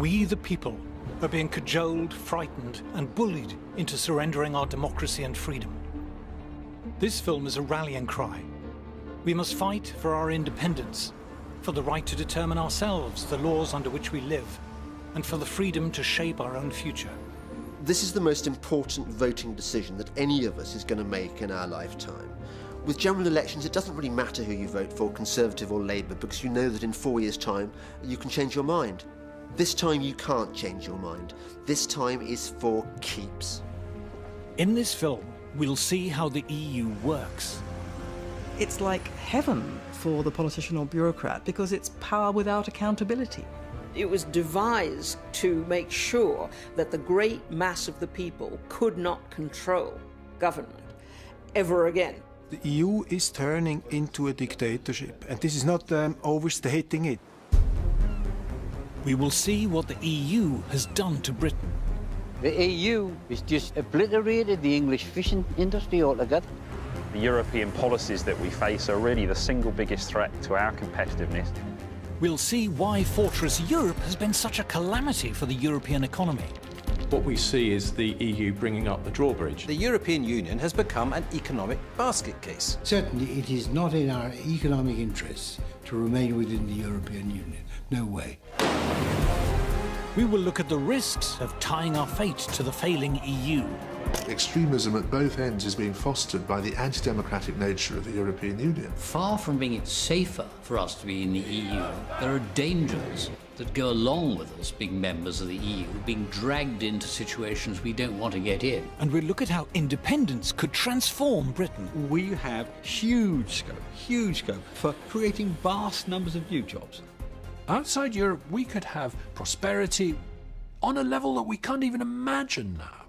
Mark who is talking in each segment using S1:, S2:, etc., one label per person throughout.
S1: We, the people, are being cajoled, frightened, and bullied into surrendering our democracy and freedom. This film is a rallying cry. We must fight for our independence, for the right to determine ourselves the laws under which we live, and for the freedom to shape our own future.
S2: This is the most important voting decision that any of us is going to make in our lifetime. With general elections, it doesn't really matter who you vote for, Conservative or Labour, because you know that in 4 years' time, you can change your mind. This time, you can't change your mind. This time is for keeps.
S1: In this film, we'll see how the EU works.
S3: It's like heaven for the politician or bureaucrat because it's power without accountability.
S4: It was devised to make sure that the great mass of the people could not control government ever again.
S5: The EU is turning into a dictatorship, and this is not overstating it.
S1: We will see what the EU has done to Britain.
S6: The EU has just obliterated the English fishing industry altogether.
S7: The European policies that we face are really the single biggest threat to our competitiveness.
S1: We'll see why Fortress Europe has been such a calamity for the European economy.
S8: What we see is the EU bringing up the drawbridge.
S9: The European Union has become an economic basket case.
S10: Certainly it is not in our economic interests to remain within the European Union. No way.
S1: We will look at the risks of tying our fate to the failing EU.
S11: Extremism at both ends is being fostered by the anti-democratic nature of the European Union.
S12: Far from being it safer for us to be in the EU, there are dangers that go along with us being members of the EU, being dragged into situations we don't want to get in.
S1: And we'll look at how independence could transform Britain.
S13: We have huge scope for creating vast numbers of new jobs.
S14: Outside Europe, we could have prosperity on a level that we can't even imagine now.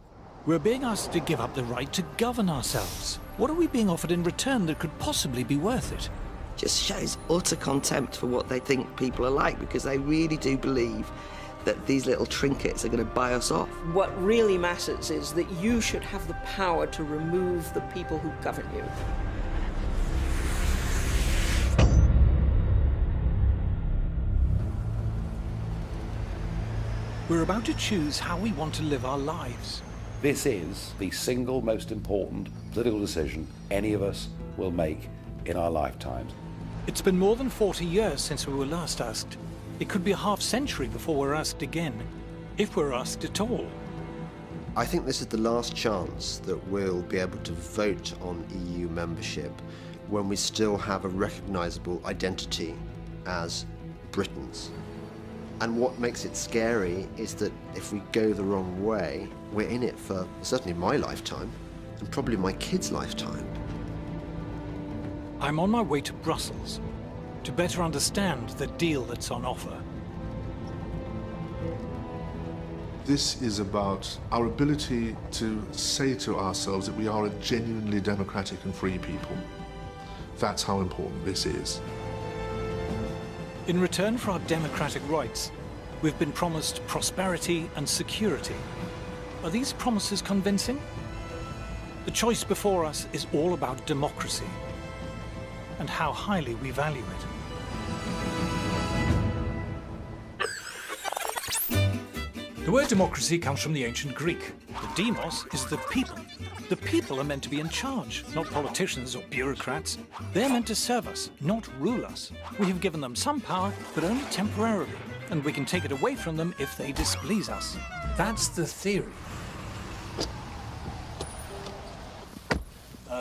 S1: We're being asked to give up the right to govern ourselves. What are we being offered in return that could possibly be worth it?
S3: Just shows utter contempt for what they think people are like, because they really do believe that these little trinkets are going to buy us off.
S4: What really matters is that you should have the power to remove the people who govern you.
S1: We're about to choose how we want to live our lives.
S15: This is the single most important political decision any of us will make in our lifetimes.
S1: It's been more than 40 years since we were last asked. It could be a half-century before we're asked again, if we're asked at all.
S2: I think this is the last chance that we'll be able to vote on EU membership when we still have a recognisable identity as Britons. And what makes it scary is that if we go the wrong way, we're in it for certainly my lifetime, and probably my kids' lifetime.
S1: I'm on my way to Brussels to better understand the deal that's on offer.
S11: This is about our ability to say to ourselves that we are a genuinely democratic and free people. That's how important this is.
S1: In return for our democratic rights, we've been promised prosperity and security. Are these promises convincing? The choice before us is all about democracy and how highly we value it. The word democracy comes from the ancient Greek. The demos is the people. The people are meant to be in charge, not politicians or bureaucrats. They're meant to serve us, not rule us. We have given them some power, but only temporarily, and we can take it away from them if they displease us. That's the theory.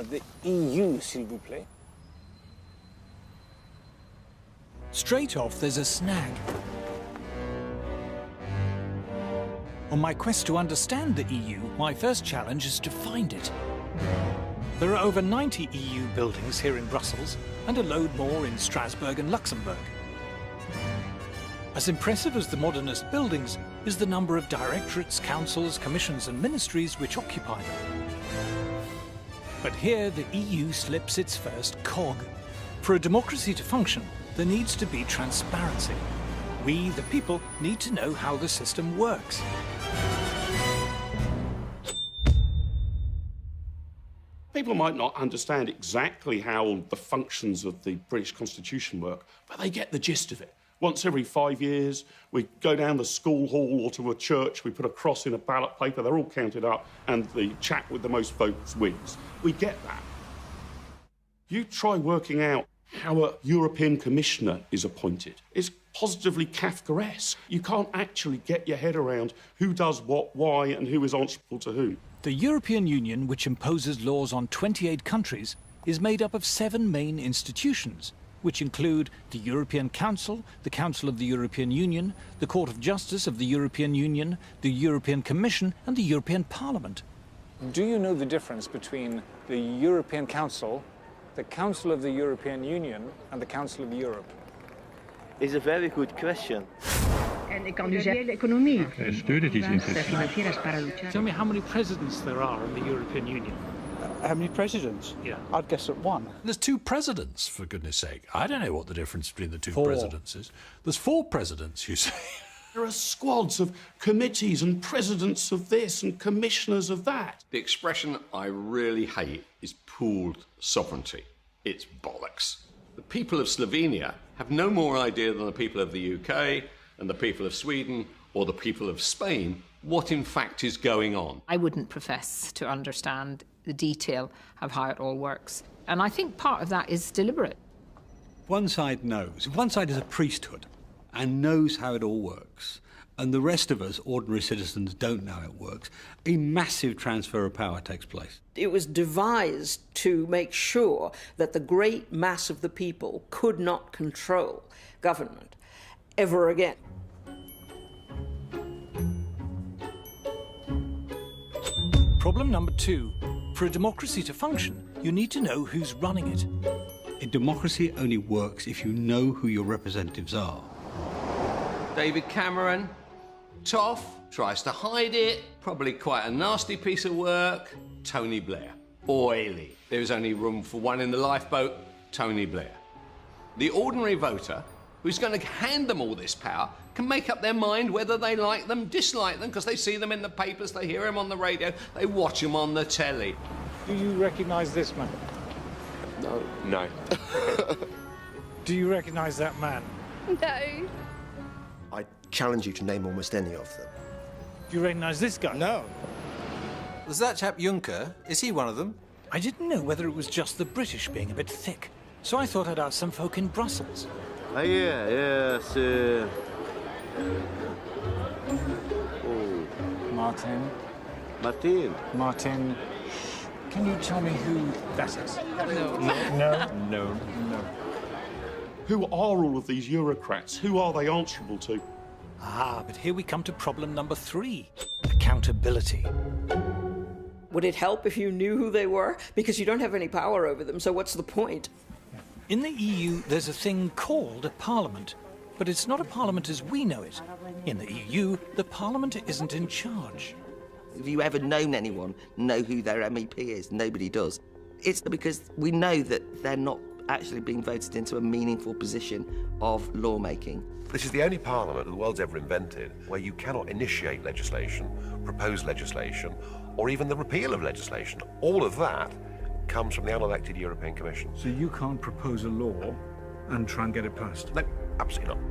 S16: The EU, s'il vous plaît.
S1: Straight off, there's a snag. On my quest to understand the EU, my first challenge is to find it. There are over 90 EU buildings here in Brussels, and a load more in Strasbourg and Luxembourg. As impressive as the modernist buildings is the number of directorates, councils, commissions and ministries which occupy them. But here the EU slips its first cog. For a democracy to function, there needs to be transparency. We, the people, need to know how the system works.
S17: People might not understand exactly how the functions of the British Constitution work, but they get the gist of it. Once every 5 years, we go down the school hall or to a church, we put a cross in a ballot paper, they're all counted up, and the chap with the most votes wins. We get that. You try working out how a European Commissioner is appointed. It's positively Kafkaesque. You can't actually get your head around who does what, why, and who is answerable to who.
S1: The European Union, which imposes laws on 28 countries, is made up of 7 main institutions, which include the European Council, the Council of the European Union, the Court of Justice of the European Union, the European Commission, and the European Parliament.
S16: Do you know the difference between the European Council, the Council of the European Union, and the Council of Europe?
S18: It's a very good question.
S1: Tell me how many presidents there are in the European Union.
S19: How many presidents?
S1: Yeah.
S19: I'd guess at 1.
S14: There's 2 presidents, for goodness sake. I don't know what the difference between the 2
S19: 4.
S14: presidents is. There's 4 presidents, you say.
S17: There are squads of committees and presidents of this and commissioners of that.
S20: The expression I really hate is pooled sovereignty. It's bollocks. The people of Slovenia have no more idea than the people of the UK and the people of Sweden or the people of Spain what in fact is going on.
S21: I wouldn't profess to understand the detail of how it all works. And I think part of that is deliberate.
S13: One side knows. If one side is a priesthood and knows how it all works, and the rest of us, ordinary citizens, don't know how it works, a massive transfer of power takes place.
S4: It was devised to make sure that the great mass of the people could not control government ever again.
S1: Problem number 2. For a democracy to function, you need to know who's running it.
S13: A democracy only works if you know who your representatives are.
S20: David Cameron, tough, tries to hide it, probably quite a nasty piece of work. Tony Blair, oily. There is only room for one in the lifeboat, Tony Blair. The ordinary voter, who's going to hand them all this power, can make up their mind whether they like them, dislike them, because they see them in the papers, they hear them on the radio, they watch them on the telly.
S16: Do you recognise this man?
S18: No. No.
S16: Do you recognise that man?
S22: No.
S2: I challenge you to name almost any of them.
S16: Do you recognise this guy?
S9: No. There's that chap Juncker. Is he one of them?
S1: I didn't know whether it was just the British being a bit thick, so I thought I'd ask some folk in Brussels.
S18: Yes.
S16: Martin.
S18: Martin.
S16: Can you tell me who that is? No.
S17: Who are all of these Eurocrats? Who are they answerable to?
S1: Ah, but here we come to problem number 3. Accountability.
S4: Would it help if you knew who they were? Because you don't have any power over them, so what's the point?
S1: In the EU, there's a thing called a parliament, but it's not a parliament as we know it. In the EU, the parliament isn't in charge.
S3: Have you ever known anyone know who their MEP is? Nobody does. It's because we know that they're not actually being voted into a meaningful position of lawmaking.
S23: This is the only parliament the world's ever invented where you cannot initiate legislation, propose legislation, or even the repeal of legislation. All of that comes from the unelected European Commission.
S16: So you can't propose a law and try and get it passed?
S23: No, absolutely not.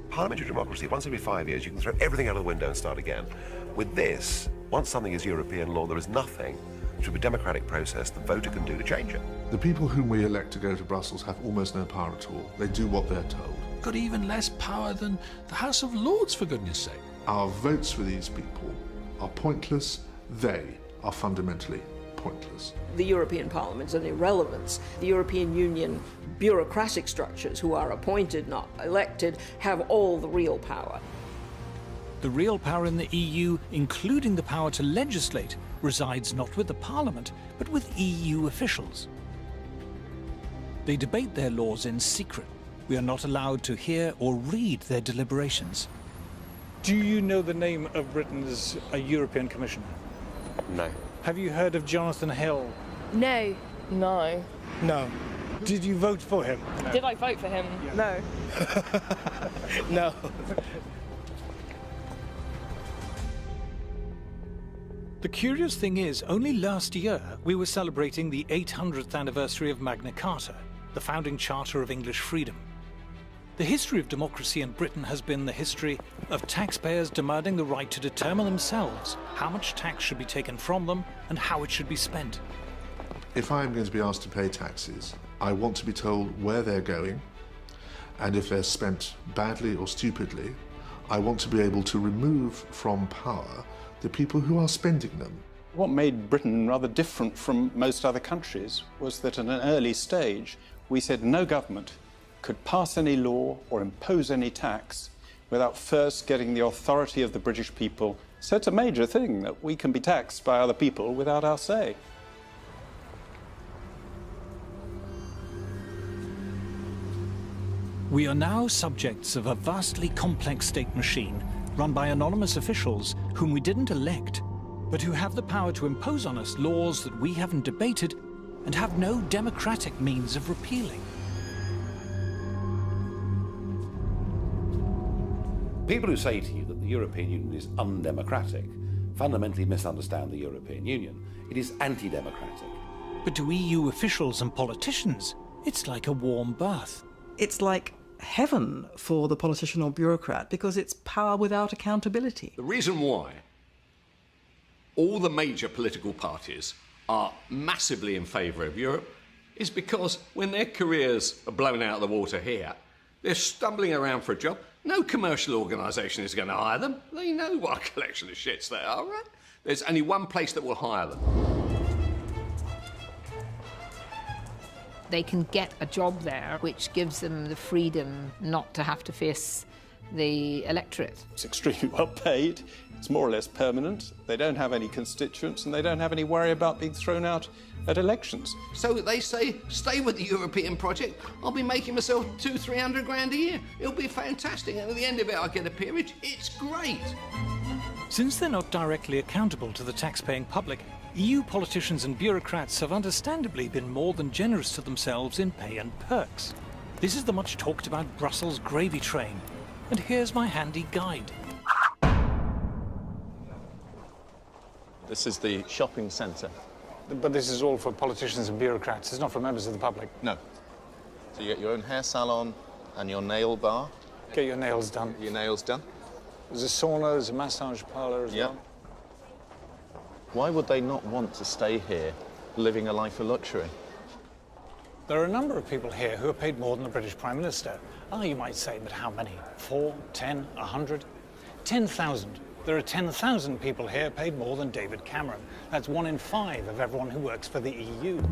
S23: Parliamentary democracy, once every 5 years, you can throw everything out of the window and start again. With this, once something is European law, there is nothing through a democratic process the voter can do to change it.
S11: The people whom we elect to go to Brussels have almost no power at all. They do what they're told.
S14: Got even less power than the House of Lords, for goodness sake.
S11: Our votes for these people are pointless. They are fundamentally pointless.
S4: The European Parliament's an irrelevance. The European Union bureaucratic structures, who are appointed, not elected, have all the real power.
S1: The real power in the EU, including the power to legislate, resides not with the Parliament, but with EU officials. They debate their laws in secret. We are not allowed to hear or read their deliberations.
S16: Do you know the name of Britain's European Commissioner?
S18: No.
S16: Have you heard of Jonathan Hill?
S22: No. No.
S16: No. Did you vote for him?
S22: No. Did I vote for him?
S16: Yeah.
S22: No.
S16: No.
S1: The curious thing is, only last year we were celebrating the 800th anniversary of Magna Carta, the founding charter of English freedom. The history of democracy in Britain has been the history of taxpayers demanding the right to determine themselves how much tax should be taken from them and how it should be spent.
S11: If I am going to be asked to pay taxes, I want to be told where they're going, and if they're spent badly or stupidly, I want to be able to remove from power the people who are spending them.
S19: What made Britain rather different from most other countries was that at an early stage we said no government could pass any law or impose any tax without first getting the authority of the British people. So it's a major thing that we can be taxed by other people without our say.
S1: We are now subjects of a vastly complex state machine run by anonymous officials whom we didn't elect, but who have the power to impose on us laws that we haven't debated and have no democratic means of repealing.
S15: People who say to you that the European Union is undemocratic fundamentally misunderstand the European Union. It is anti-democratic.
S1: But to EU officials and politicians, it's like a warm bath.
S5: It's like heaven for the politician or bureaucrat because it's power without accountability.
S20: The reason why all the major political parties are massively in favour of Europe is because when their careers are blown out of the water here, they're stumbling around for a job. No commercial organisation is going to hire them. They know what a collection of shits they are, right? There's only one place that will hire them.
S21: They can get a job there, which gives them the freedom not to have to face the electorate.
S19: It's extremely well paid, it's more or less permanent, they don't have any constituents and they don't have any worry about being thrown out at elections.
S20: So they say, stay with the European project, I'll be making myself 200-300 grand a year. It'll be fantastic, and at the end of it I'll get a peerage. It's great.
S1: Since they're not directly accountable to the tax-paying public, EU politicians and bureaucrats have understandably been more than generous to themselves in pay and perks. This is the much talked about Brussels gravy train, and here's my handy guide.
S6: This is the shopping centre.
S16: But this is all for politicians and bureaucrats. It's not for members of the public.
S6: No. So you get your own hair salon and your nail bar.
S16: Get your nails done.
S6: Your nails done.
S16: There's a sauna, there's a massage parlour as well.
S6: Why would they not want to stay here, living a life of luxury?
S16: There are a number of people here who are paid more than the British Prime Minister. Ah, you might say, but how many? 4, 10, 100? 10,000. There are 10,000 people here paid more than David Cameron. That's 1 in 5 of everyone who works for the EU.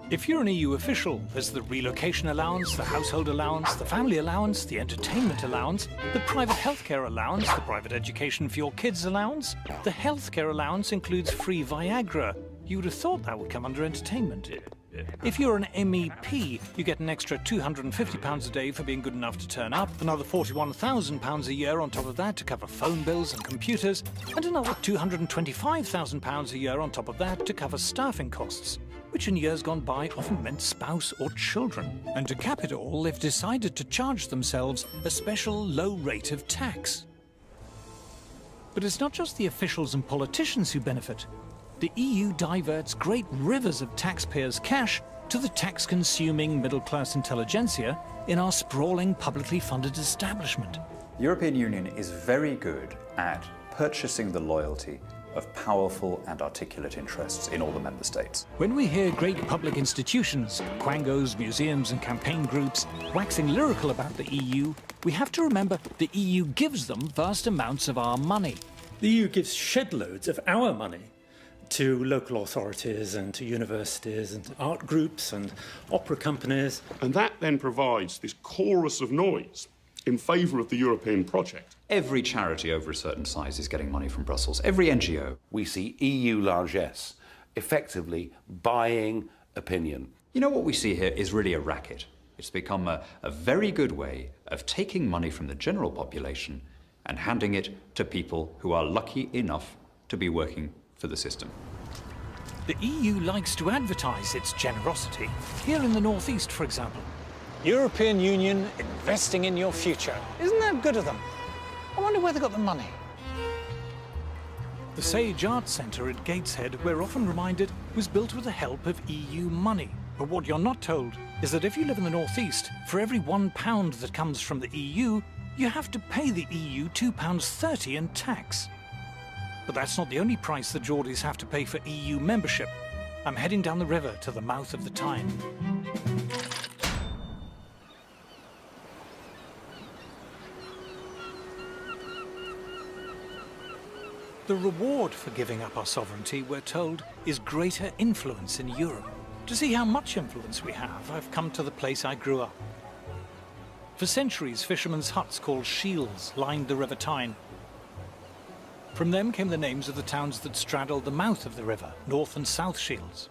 S1: If you're an EU official, there's the relocation allowance, the household allowance, the family allowance, the entertainment allowance, the private healthcare allowance, the private education for your kids allowance. The healthcare allowance includes free Viagra. You would have thought that would come under entertainment. If you're an MEP, you get an extra £250 a day for being good enough to turn up, another £41,000 a year on top of that to cover phone bills and computers, and another £225,000 a year on top of that to cover staffing costs, which in years gone by often meant spouse or children. And to cap it all, they've decided to charge themselves a special low rate of tax. But it's not just the officials and politicians who benefit. The EU diverts great rivers of taxpayers' cash to the tax-consuming middle-class intelligentsia in our sprawling, publicly funded establishment.
S7: The European Union is very good at purchasing the loyalty of powerful and articulate interests in all the member states.
S1: When we hear great public institutions, quangos, museums and campaign groups, waxing lyrical about the EU, we have to remember the EU gives them vast amounts of our money.
S24: The EU gives shed loads of our money to local authorities and to universities and to art groups and opera companies.
S17: And that then provides this chorus of noise in favour of the European project.
S7: Every charity over a certain size is getting money from Brussels. Every NGO.
S15: We see EU largesse effectively buying opinion.
S7: You know, what we see here is really a racket. It's become a very good way of taking money from the general population and handing it to people who are lucky enough to be working for the system.
S1: The EU likes to advertise its generosity. Here in the northeast, for example.
S16: European Union investing in your future. Isn't that good of them? I wonder where they got the money.
S1: The Sage Arts Centre at Gateshead, we're often reminded, was built with the help of EU money. But what you're not told is that if you live in the northeast, for every £1 that comes from the EU, you have to pay the EU £2.30 in tax. But that's not the only price the Geordies have to pay for EU membership. I'm heading down the river to the mouth of the Tyne. The reward for giving up our sovereignty, we're told, is greater influence in Europe. To see how much influence we have, I've come to the place I grew up. For centuries, fishermen's huts called shields lined the River Tyne. From them came the names of the towns that straddled the mouth of the river, North and South Shields.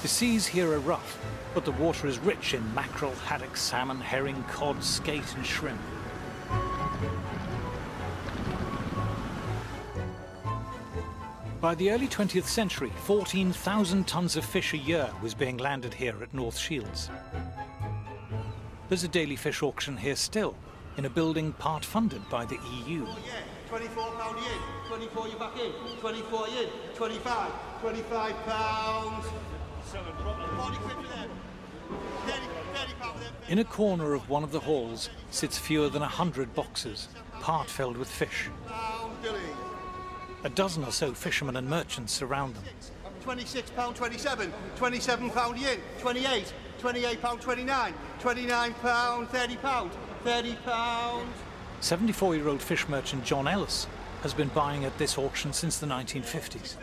S1: The seas here are rough, but the water is rich in mackerel, haddock, salmon, herring, cod, skate and shrimp. By the early 20th century, 14,000 tons of fish a year was being landed here at North Shields. There's a daily fish auction here still, in a building part funded by the EU.
S8: £24 in, 24 you're back in, 24 in, 25, £25. 40 quid for them. 30 pound for them.
S1: In a corner of one of the halls sits fewer than 100 boxes, part filled with fish. A dozen or so fishermen and merchants surround them.
S8: £26, 27, £27 yen, 28, £28, 29, £29, £30, £30.
S1: 74-year-old fish merchant John Ellis has been buying at this auction since the 1950s.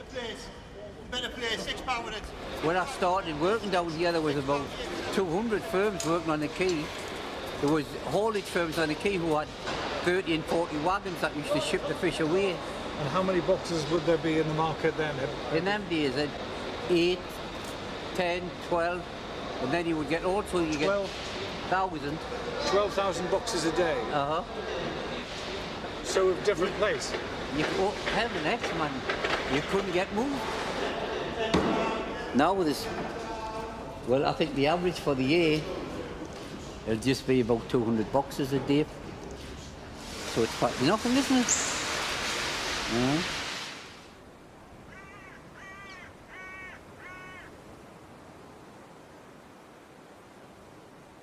S8: Better place, £6 with it.
S10: When I started working down here, there was about 200 firms working on the quay. There was haulage firms on the quay who had 30 and 40 wagons that used to ship the fish away.
S16: And how many boxes would there be in the market then?
S10: In them days, 8, 10, 12, and then you would get also you
S16: 12,000.
S10: get
S16: 12,000 boxes a day?
S10: Uh-huh.
S16: So of different place?
S10: You hell the next man, you couldn't get moved. Now with this, well, I think the average for the year, it'll just be about 200 boxes a day. So it's quite nothing, isn't it?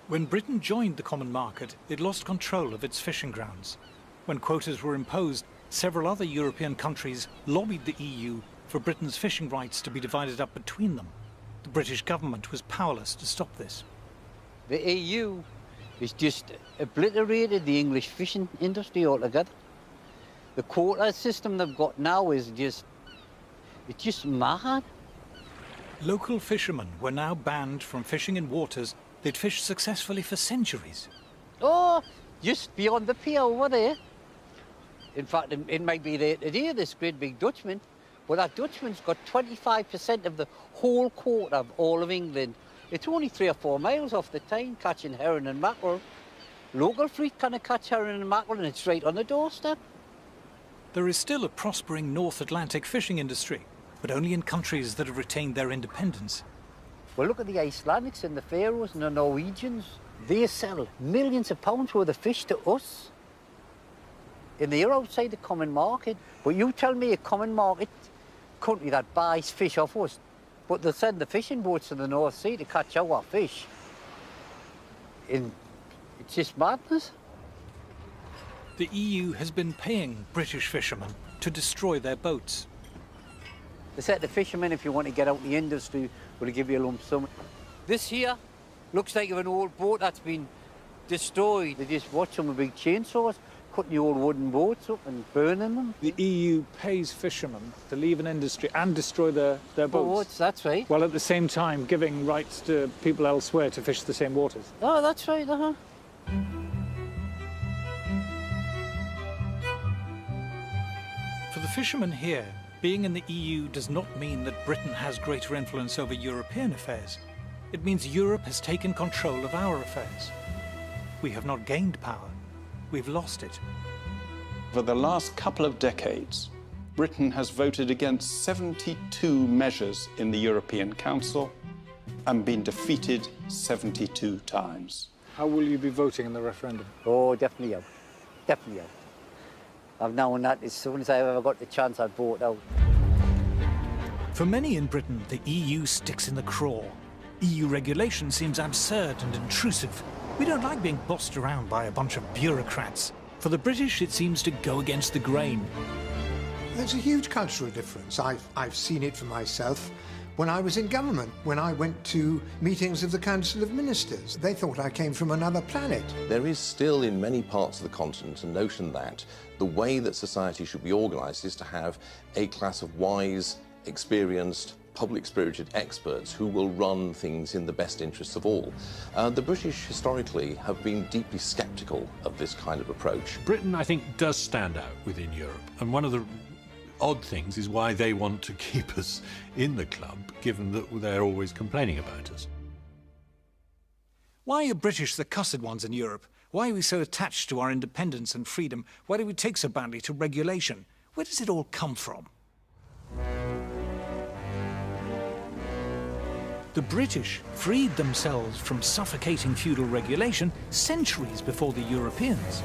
S1: When Britain joined the common market, it lost control of its fishing grounds. When quotas were imposed, several other European countries lobbied the EU for Britain's fishing rights to be divided up between them. The British government was powerless to stop this.
S10: The EU has just obliterated the English fishing industry altogether. The quota system they've got now is it's just mad.
S1: Local fishermen were now banned from fishing in waters they'd fished successfully for centuries.
S10: Oh, just beyond the pier over there. In fact, it might be there today, this great big Dutchman, but that Dutchman's got 25% of the whole quota of all of England. It's only 3 or 4 miles off the Tyne, catching herring and mackerel. Local fleet can't catch herring and mackerel, and it's right on the doorstep.
S1: There is still a prospering North Atlantic fishing industry, but only in countries that have retained their independence.
S10: Well, look at the Icelandics and the Faroes and the Norwegians. They sell millions of pounds worth of fish to us. And they're outside the common market. But you tell me a common market country that buys fish off us, but they'll send the fishing boats to the North Sea to catch our fish. And it's just madness.
S1: The EU has been paying British fishermen to destroy their boats.
S10: They said the fishermen, if you want to get out the industry, will give you a lump sum. This here looks like an old boat that's been destroyed. They just watch them with big chainsaws, cutting the old wooden boats up and burning them.
S16: The EU pays fishermen to leave an industry and destroy their boats.
S10: That's right.
S16: While at the same time giving rights to people elsewhere to fish the same waters.
S10: Oh, that's right, uh-huh.
S1: For the fishermen here, being in the EU does not mean that Britain has greater influence over European affairs. It means Europe has taken control of our affairs. We have not gained power, we've lost it.
S19: For the last couple of decades, Britain has voted against 72 measures in the European Council and been defeated 72 times.
S16: How will you be voting in the referendum?
S10: Oh, definitely out. Definitely out. I've known that as soon as I ever got the chance, I'd vote out.
S1: For many in Britain, the EU sticks in the craw. EU regulation seems absurd and intrusive. We don't like being bossed around by a bunch of bureaucrats. For the British, it seems to go against the grain.
S2: There's a huge cultural difference. I've seen it for myself when I was in government, when I went to meetings of the Council of Ministers. They thought I came from another planet.
S9: There is still in many parts of the continent a notion that the way that society should be organised is to have a class of wise, experienced, public-spirited experts who will run things in the best interests of all. The British historically have been deeply sceptical of this kind of approach.
S14: Britain, I think, does stand out within Europe, and one of the odd things is why they want to keep us in the club, given that they're always complaining about us.
S1: Why are British the cussed ones in Europe? Why are we so attached to our independence and freedom? Why do we take so badly to regulation? Where does it all come from? The British freed themselves from suffocating feudal regulation centuries before the Europeans.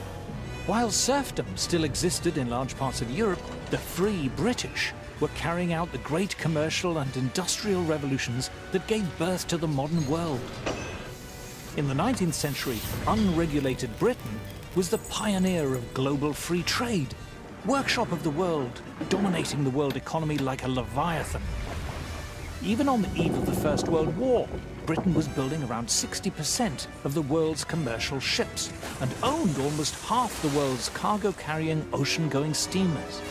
S1: While serfdom still existed in large parts of Europe, the free British were carrying out the great commercial and industrial revolutions that gave birth to the modern world. In the 19th century, unregulated Britain was the pioneer of global free trade, workshop of the world, dominating the world economy like a leviathan. Even on the eve of the First World War, Britain was building around 60% of the world's commercial ships and owned almost half the world's cargo-carrying ocean-going steamers.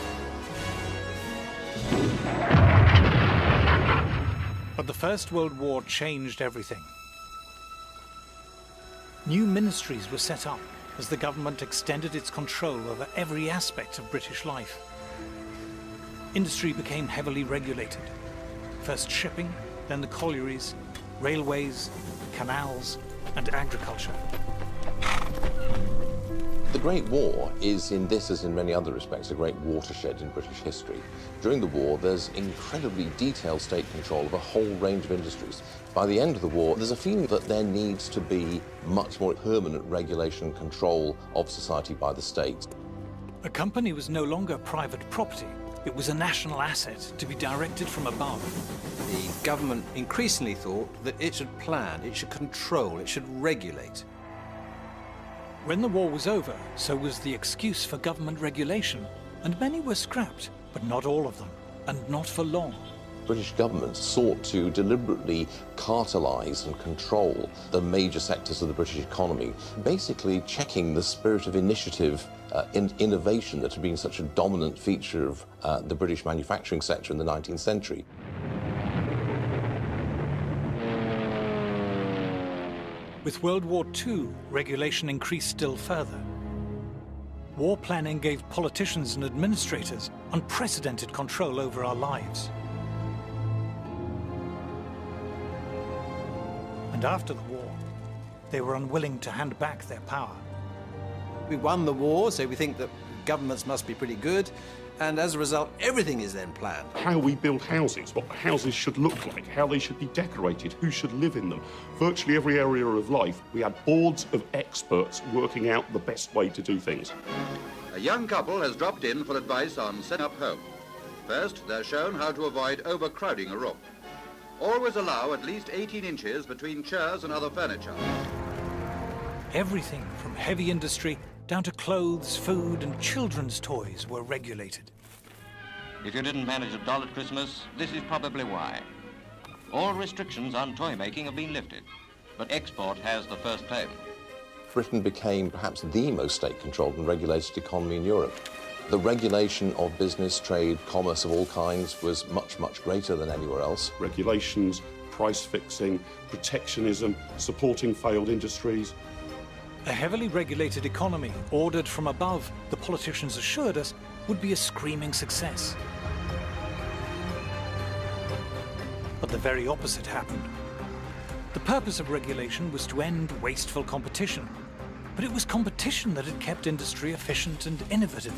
S1: But the First World War changed everything. New ministries were set up as the government extended its control over every aspect of British life. Industry became heavily regulated. First shipping, then the collieries, railways, canals, and agriculture.
S9: The Great War is, in this as in many other respects, a great watershed in British history. During the war, there's incredibly detailed state control of a whole range of industries. By the end of the war, there's a feeling that there needs to be much more permanent regulation and control of society by the state.
S1: A company was no longer private property. It was a national asset to be directed from above.
S12: The government increasingly thought that it should plan, it should control, it should regulate.
S1: When the war was over, so was the excuse for government regulation, and many were scrapped, but not all of them, and not for long.
S9: British governments sought to deliberately cartelise and control the major sectors of the British economy, basically checking the spirit of initiative and innovation that had been such a dominant feature of the British manufacturing sector in the 19th century.
S1: With World War II, regulation increased still further. War planning gave politicians and administrators unprecedented control over our lives. And after the war, they were unwilling to hand back their power.
S12: We won the war, so we think that governments must be pretty good, and as a result, everything is then planned.
S17: How we build houses, what houses should look like, how they should be decorated, who should live in them. Virtually every area of life, we had boards of experts working out the best way to do things.
S13: A young couple has dropped in for advice on setting up home. First, they're shown how to avoid overcrowding a room. Always allow at least 18 inches between chairs and other furniture.
S1: Everything from heavy industry down to clothes, food, and children's toys were regulated.
S25: If you didn't manage a doll at Christmas, this is probably why. All restrictions on toy making have been lifted, but export has the first claim.
S9: Britain became perhaps the most state-controlled and regulated economy in Europe. The regulation of business, trade, commerce of all kinds was much, much greater than anywhere else.
S17: Regulations, price fixing, protectionism, supporting failed industries.
S1: A heavily regulated economy, ordered from above, the politicians assured us, would be a screaming success. But the very opposite happened. The purpose of regulation was to end wasteful competition. But it was competition that had kept industry efficient and innovative.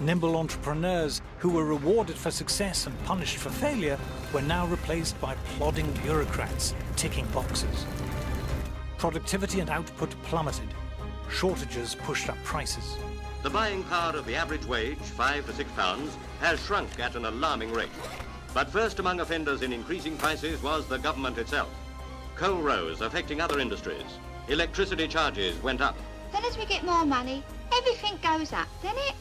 S1: Nimble entrepreneurs who were rewarded for success and punished for failure were now replaced by plodding bureaucrats ticking boxes. Productivity and output plummeted. Shortages pushed up prices.
S25: the buying power of the average wage, £5 to £6, has shrunk at an alarming rate. But first among offenders in increasing prices was the government itself. Coal rose, affecting other industries. Electricity charges went up.
S3: Then as we get more money, everything goes up, doesn't it?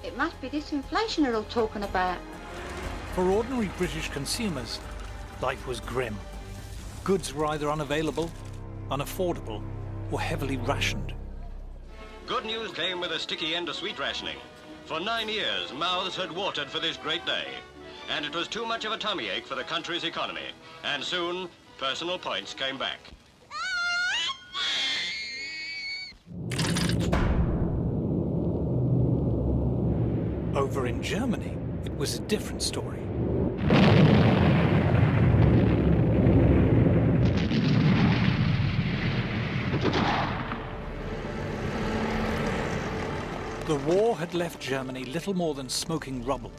S3: It must be this inflation they're all talking about.
S1: For ordinary British consumers, life was grim. Goods were either unavailable, unaffordable, or heavily rationed.
S25: Good news came with a sticky end to sweet rationing. For 9 years, mouths had watered for this great day. And it was too much of a tummy ache for the country's economy. And soon, personal points came back.
S1: Over in Germany, it was a different story. The war had left Germany little more than smoking rubble.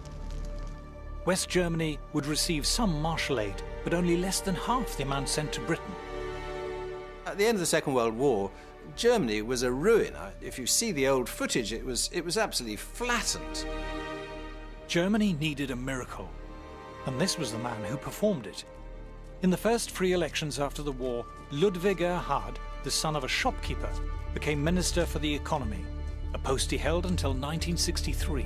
S1: West Germany would receive some Marshall aid, but only less than half the amount sent to Britain.
S12: At the end of the Second World War, Germany was a ruin. If you see the old footage, it was absolutely flattened.
S1: Germany needed a miracle, and this was the man who performed it. In the first free elections after the war, Ludwig Erhard, the son of a shopkeeper, became Minister for the Economy, a post he held until 1963.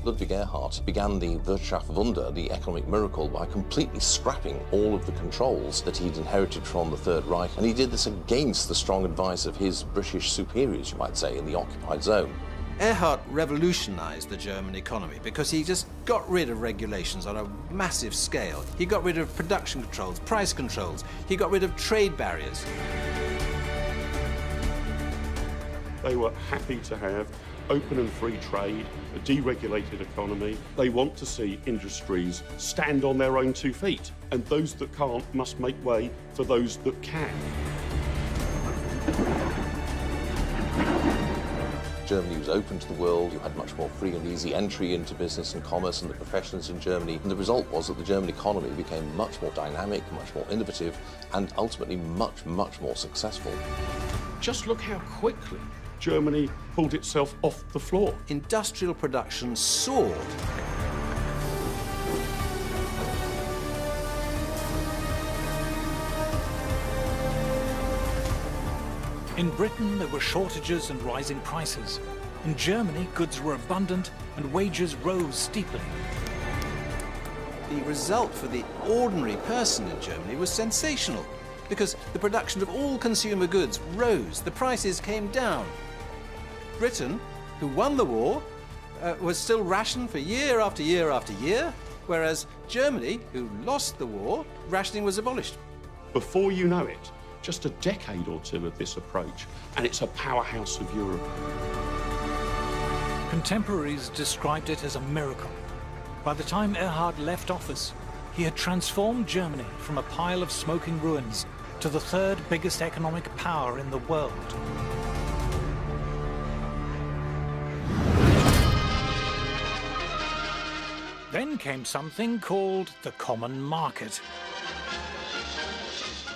S9: Ludwig Erhard began the Wirtschaftswunder, the economic miracle, by completely scrapping all of the controls that he'd inherited from the Third Reich, and he did this against the strong advice of his British superiors, you might say, in the occupied zone.
S12: Erhard revolutionised the German economy because he just got rid of regulations on a massive scale. He got rid of production controls, price controls. He got rid of trade barriers.
S17: They were happy to have open and free trade, a deregulated economy. They want to see industries stand on their own 2 feet, and those that can't must make way for those that can.
S9: Germany was open to the world, you had much more free and easy entry into business and commerce and the professions in Germany, and the result was that the German economy became much more dynamic, much more innovative, and ultimately much, much more successful.
S17: Just look how quickly Germany pulled itself off the floor.
S12: Industrial production soared.
S1: In Britain, there were shortages and rising prices. In Germany, goods were abundant and wages rose steeply.
S12: The result for the ordinary person in Germany was sensational, because the production of all consumer goods rose, the prices came down. Britain, who won the war, was still rationed for year after year after year, whereas Germany, who lost the war, rationing was abolished.
S17: Before you know it, just a decade or two of this approach, and it's a powerhouse of Europe.
S1: Contemporaries described it as a miracle. By the time Erhard left office, he had transformed Germany from a pile of smoking ruins to the third biggest economic power in the world. Then came something called the common market.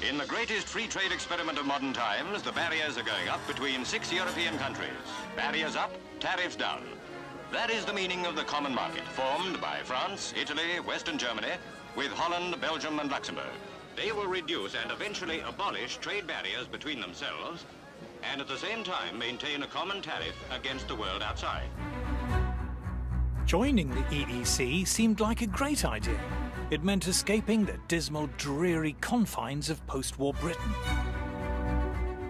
S25: In the greatest free trade experiment of modern times, the barriers are going up between 6 European countries. Barriers up, tariffs down. That is the meaning of the common market, formed by France, Italy, Western Germany, with Holland, Belgium and Luxembourg. They will reduce and eventually abolish trade barriers between themselves, and at the same time maintain a common tariff against the world outside.
S1: Joining the EEC seemed like a great idea. It meant escaping the dismal, dreary confines of post-war Britain.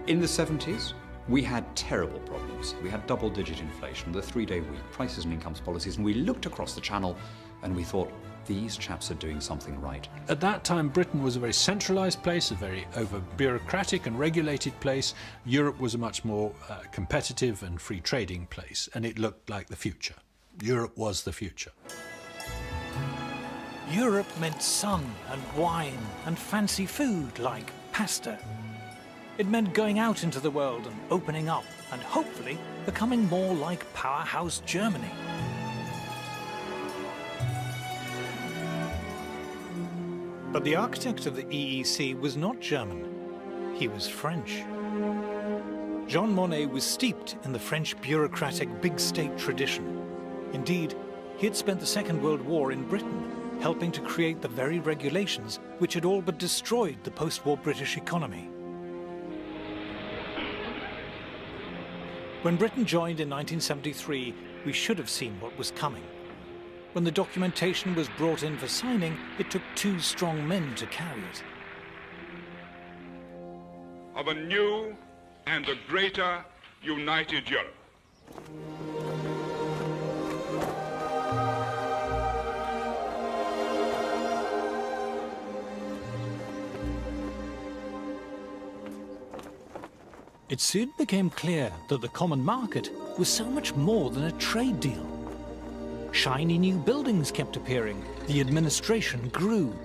S7: In the 70s, we had terrible problems. We had double-digit inflation, the 3-day week, prices and incomes policies, and we looked across the channel and we thought, these chaps are doing something right.
S14: At that time, Britain was a very centralised place, a very over-bureaucratic and regulated place. Europe was a much more competitive and free-trading place, and it looked like the future. Europe was the future.
S1: Europe meant sun and wine and fancy food like pasta. It meant going out into the world and opening up and hopefully becoming more like powerhouse Germany. But the architect of the EEC was not German. He was French. Jean Monnet was steeped in the French bureaucratic big state tradition. Indeed, he had spent the Second World War in Britain, helping to create the very regulations which had all but destroyed the post-war British economy. When Britain joined in 1973, we should have seen what was coming. When the documentation was brought in for signing, it took 2 strong men to carry it.
S4: Of a new and a greater united Europe.
S1: It soon became clear that the common market was so much more than a trade deal. Shiny new buildings kept appearing, the administration grew,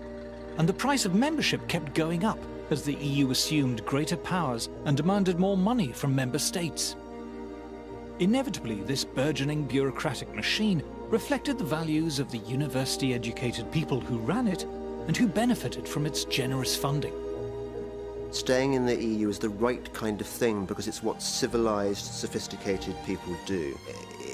S1: and the price of membership kept going up as the EU assumed greater powers and demanded more money from member states. Inevitably, this burgeoning bureaucratic machine reflected the values of the university-educated people who ran it and who benefited from its generous funding.
S11: Staying in the EU is the right kind of thing because it's what civilized, sophisticated people do.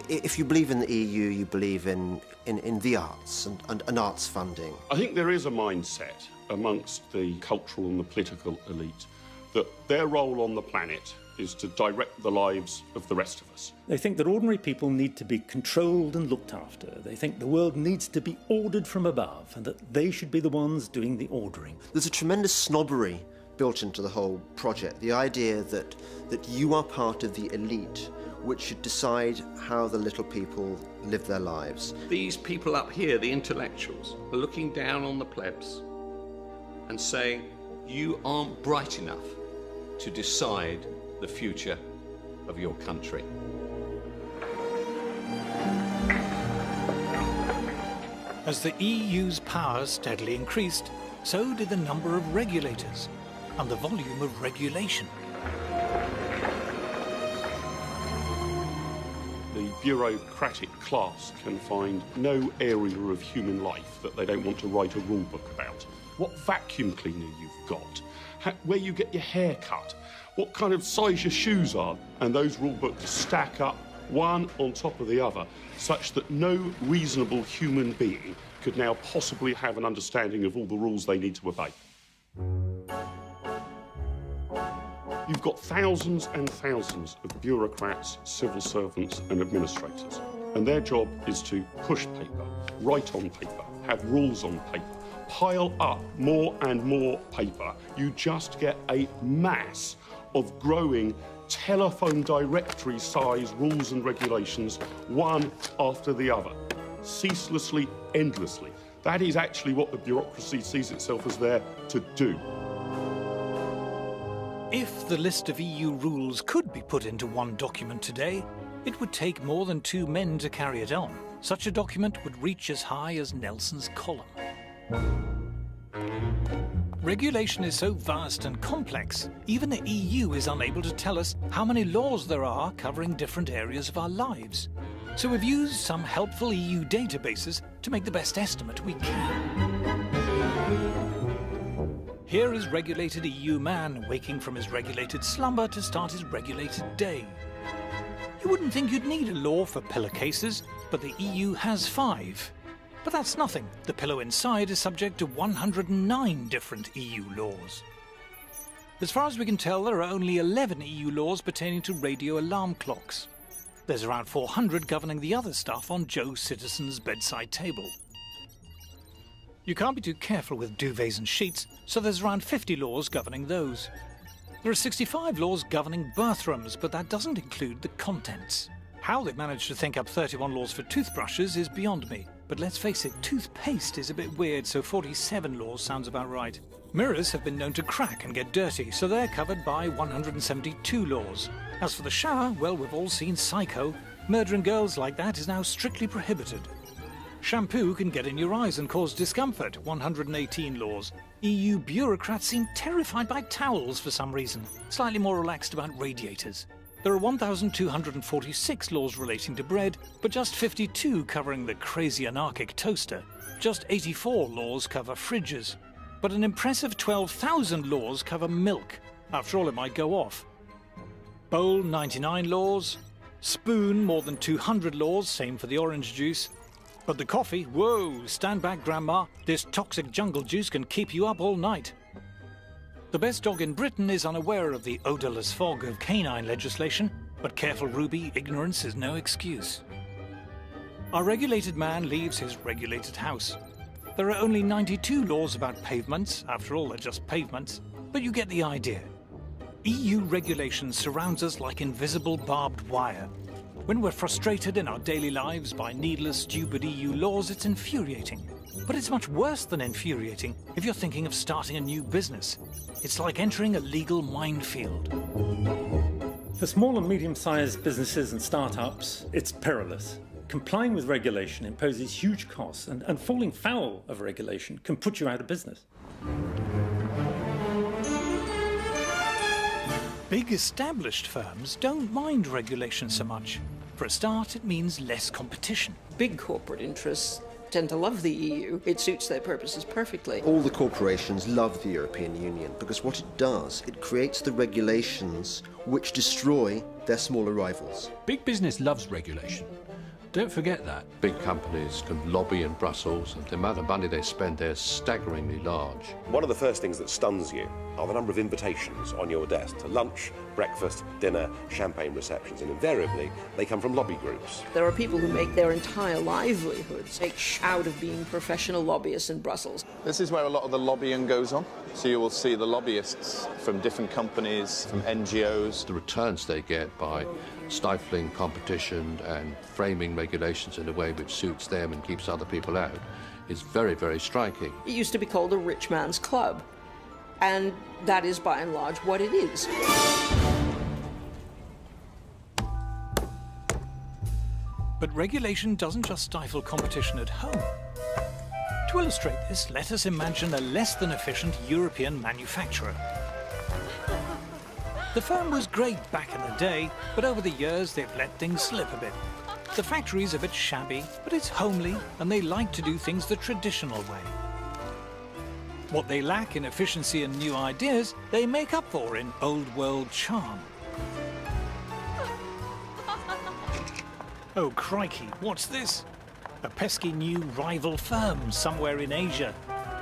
S11: If you believe in the EU, you believe in the arts and arts funding.
S17: I think there is a mindset amongst the cultural and the political elite that their role on the planet is to direct the lives of the rest of us.
S24: They think that ordinary people need to be controlled and looked after. They think the world needs to be ordered from above and that they should be the ones doing the ordering.
S11: There's a tremendous snobbery built into the whole project. The idea that you are part of the elite which should decide how the little people live their lives.
S20: These people up here, the intellectuals, are looking down on the plebs and saying, you aren't bright enough to decide the future of your country.
S1: As the EU's powers steadily increased, so did the number of regulators and the volume of regulation.
S17: The bureaucratic class can find no area of human life that they don't want to write a rule book about. What vacuum cleaner you've got, where you get your hair cut, what kind of size your shoes are, and those rule books stack up one on top of the other, such that no reasonable human being could now possibly have an understanding of all the rules they need to obey. You've got thousands and thousands of bureaucrats, civil servants and administrators, and their job is to push paper, write on paper, have rules on paper, pile up more and more paper. You just get a mass of growing telephone directory size rules and regulations, one after the other, ceaselessly, endlessly. That is actually what the bureaucracy sees itself as there to do.
S1: If the list of EU rules could be put into one document today, it would take more than 2 men to carry it on. Such a document would reach as high as Nelson's column. Regulation is so vast and complex, even the EU is unable to tell us how many laws there are covering different areas of our lives. So we've used some helpful EU databases to make the best estimate we can. Here is regulated EU man waking from his regulated slumber to start his regulated day. You wouldn't think you'd need a law for pillowcases, but the EU has 5. But that's nothing. The pillow inside is subject to 109 different EU laws. As far as we can tell, there are only 11 EU laws pertaining to radio alarm clocks. There's around 400 governing the other stuff on Joe Citizen's bedside table. You can't be too careful with duvets and sheets, so there's around 50 laws governing those. There are 65 laws governing bathrooms, but that doesn't include the contents. How they've managed to think up 31 laws for toothbrushes is beyond me, but let's face it, toothpaste is a bit weird, so 47 laws sounds about right. Mirrors have been known to crack and get dirty, so they're covered by 172 laws. As for the shower, well, we've all seen Psycho. Murdering girls like that is now strictly prohibited. Shampoo can get in your eyes and cause discomfort, 118 laws. EU bureaucrats seem terrified by towels for some reason, slightly more relaxed about radiators. There are 1,246 laws relating to bread, but just 52 covering the crazy anarchic toaster. Just 84 laws cover fridges, but an impressive 12,000 laws cover milk. After all, it might go off. Bowl 99 laws, spoon more than 200 laws, same for the orange juice. But the coffee, whoa, stand back grandma, this toxic jungle juice can keep you up all night. The best dog in Britain is unaware of the odourless fog of canine legislation, but careful Ruby, ignorance is no excuse. Our regulated man leaves his regulated house. There are only 92 laws about pavements, after all they're just pavements, but you get the idea. EU regulation surrounds us like invisible barbed wire. When we're frustrated in our daily lives by needless, stupid EU laws, it's infuriating. But it's much worse than infuriating if you're thinking of starting a new business. It's like entering a legal minefield.
S24: For small and medium-sized businesses and startups, it's perilous. Complying with regulation imposes huge costs, and falling foul of regulation can put you out of business.
S1: Big established firms don't mind regulation so much. For a start, it means less competition.
S5: Big corporate interests tend to love the EU. It suits their purposes perfectly.
S11: All the corporations love the European Union because what it does, it creates the regulations which destroy their smaller rivals.
S14: Big business loves regulation. Don't forget that.
S18: Big companies can lobby in Brussels, and the amount of money they spend there is staggeringly large.
S21: One of the first things that stuns you are the number of invitations on your desk to lunch, breakfast, dinner, champagne receptions, and invariably they come from lobby groups.
S5: There are people who make their entire livelihoods out of being professional lobbyists in Brussels.
S6: This is where a lot of the lobbying goes on. So you will see the lobbyists from different companies, from NGOs.
S18: The returns they get by stifling competition and framing regulations in a way which suits them and keeps other people out is very, very striking.
S5: It used to be called a rich man's club, and that is by and large what it is.
S1: But regulation doesn't just stifle competition at home. To illustrate this, let us imagine a less than efficient European manufacturer. The firm was great back in the day, but over the years they've let things slip a bit. The factory's a bit shabby, but it's homely, and they like to do things the traditional way. What they lack in efficiency and new ideas, they make up for in old-world charm. Oh, crikey, what's this? A pesky new rival firm somewhere in Asia.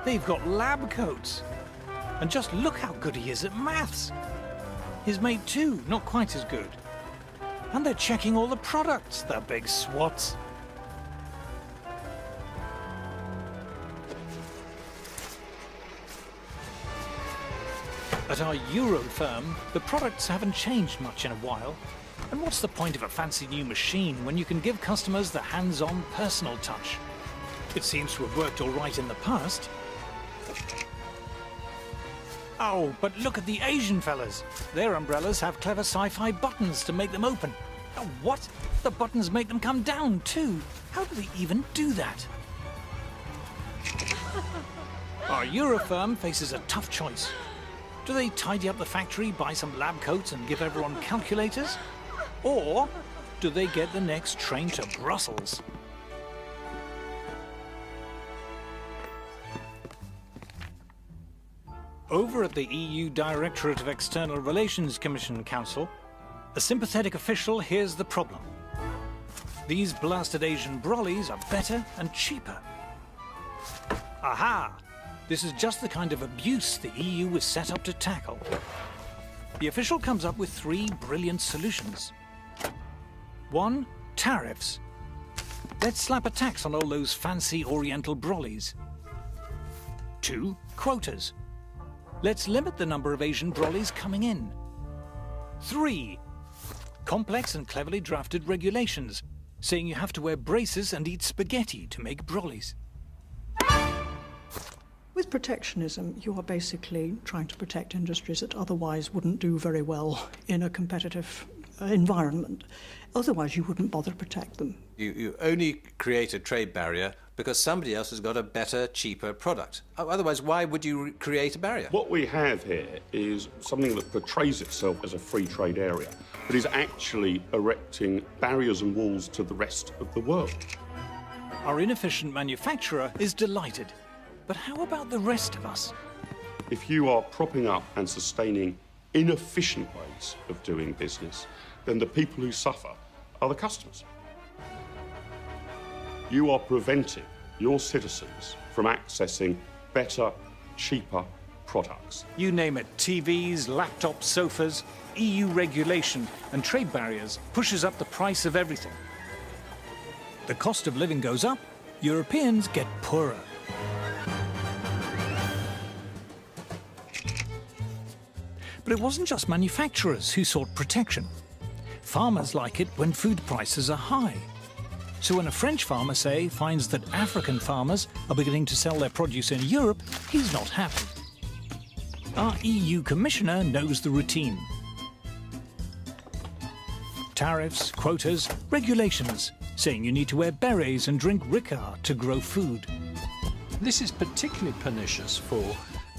S1: They've got lab coats. And just look how good he is at maths. His mate too, not quite as good. And they're checking all the products, the big swats. At our Euro firm, the products haven't changed much in a while. And what's the point of a fancy new machine when you can give customers the hands-on personal touch? It seems to have worked all right in the past. Oh, but look at the Asian fellas. Their umbrellas have clever sci-fi buttons to make them open. Oh, what? The buttons make them come down too. How do they even do that? Our Euro firm faces a tough choice. Do they tidy up the factory, buy some lab coats and give everyone calculators? Or do they get the next train to Brussels? Over at the EU Directorate of External Relations Commission Council, a sympathetic official hears the problem. These blasted Asian brollies are better and cheaper. Aha! This is just the kind of abuse the EU was set up to tackle. The official comes up with 3 brilliant solutions. 1. Tariffs. Let's slap a tax on all those fancy Oriental brollies. 2. Quotas. Let's limit the number of Asian brollies coming in. 3. Complex and cleverly drafted regulations, saying you have to wear braces and eat spaghetti to make brollies.
S22: With protectionism, you are basically trying to protect industries that otherwise wouldn't do very well in a competitive environment. Otherwise, you wouldn't bother to protect them.
S12: You only create a trade barrier because somebody else has got a better, cheaper product. Otherwise, why would you create a barrier?
S17: What we have here is something that portrays itself as a free trade area, but is actually erecting barriers and walls to the rest of the world.
S1: Our inefficient manufacturer is delighted. But how about the rest of us?
S17: If you are propping up and sustaining inefficient ways of doing business, then the people who suffer are the customers. You are preventing your citizens from accessing better, cheaper products.
S1: You name it, TVs, laptops, sofas, EU regulation and trade barriers pushes up the price of everything. The cost of living goes up, Europeans get poorer. But it wasn't just manufacturers who sought protection. Farmers like it when food prices are high. So when a French farmer, say, finds that African farmers are beginning to sell their produce in Europe, he's not happy. Our EU Commissioner knows the routine. Tariffs, quotas, regulations, saying you need to wear berets and drink Ricard to grow food.
S14: This is particularly pernicious for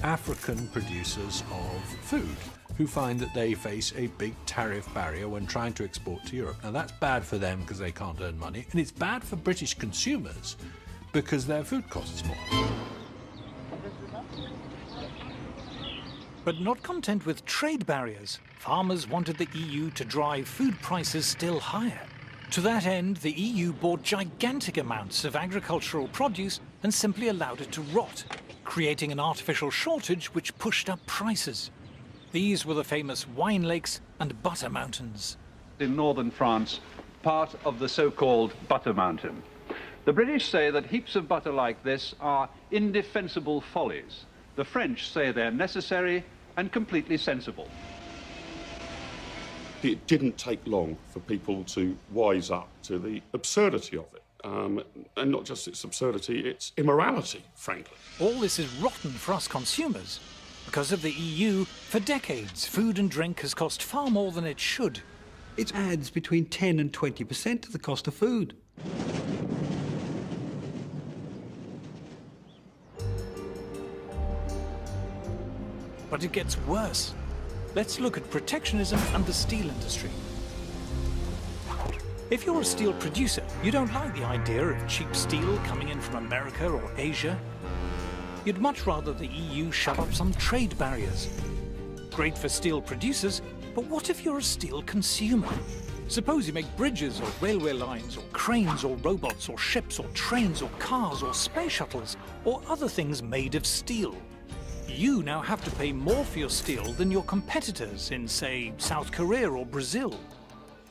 S14: African producers of food, who find that they face a big tariff barrier when trying to export to Europe. Now that's bad for them because they can't earn money, and it's bad for British consumers because their food costs more.
S1: But not content with trade barriers, farmers wanted the EU to drive food prices still higher. To that end, the EU bought gigantic amounts of agricultural produce and simply allowed it to rot, creating an artificial shortage which pushed up prices. These were the famous wine lakes and butter mountains.
S8: In northern France, part of the so-called butter mountain. The British say that heaps of butter like this are indefensible follies. The French say they're necessary and completely sensible.
S17: It didn't take long for people to wise up to the absurdity of it. And not just its absurdity, its immorality, frankly.
S1: All this is rotten for us consumers. Because of the EU, for decades, food and drink has cost far more than it should.
S15: It adds between 10 and 20% to the cost of food.
S1: But it gets worse. Let's look at protectionism and the steel industry. If you're a steel producer, you don't like the idea of cheap steel coming in from America or Asia. You'd much rather the EU shove up some trade barriers. Great for steel producers, but what if you're a steel consumer? Suppose you make bridges or railway lines or cranes or robots or ships or trains or cars or space shuttles or other things made of steel. You now have to pay more for your steel than your competitors in, say, South Korea or Brazil.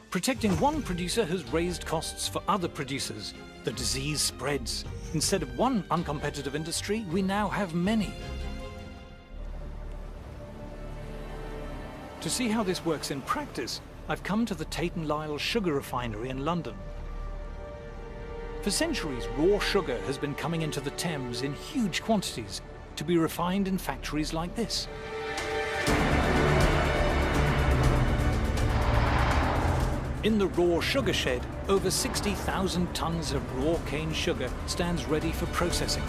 S1: Protecting one producer has raised costs for other producers. The disease spreads. Instead of one uncompetitive industry, we now have many. To see how this works in practice, I've come to the Tate & Lyle sugar refinery in London. For centuries, raw sugar has been coming into the Thames in huge quantities to be refined in factories like this. In the raw sugar shed, over 60,000 tons of raw cane sugar stands ready for processing.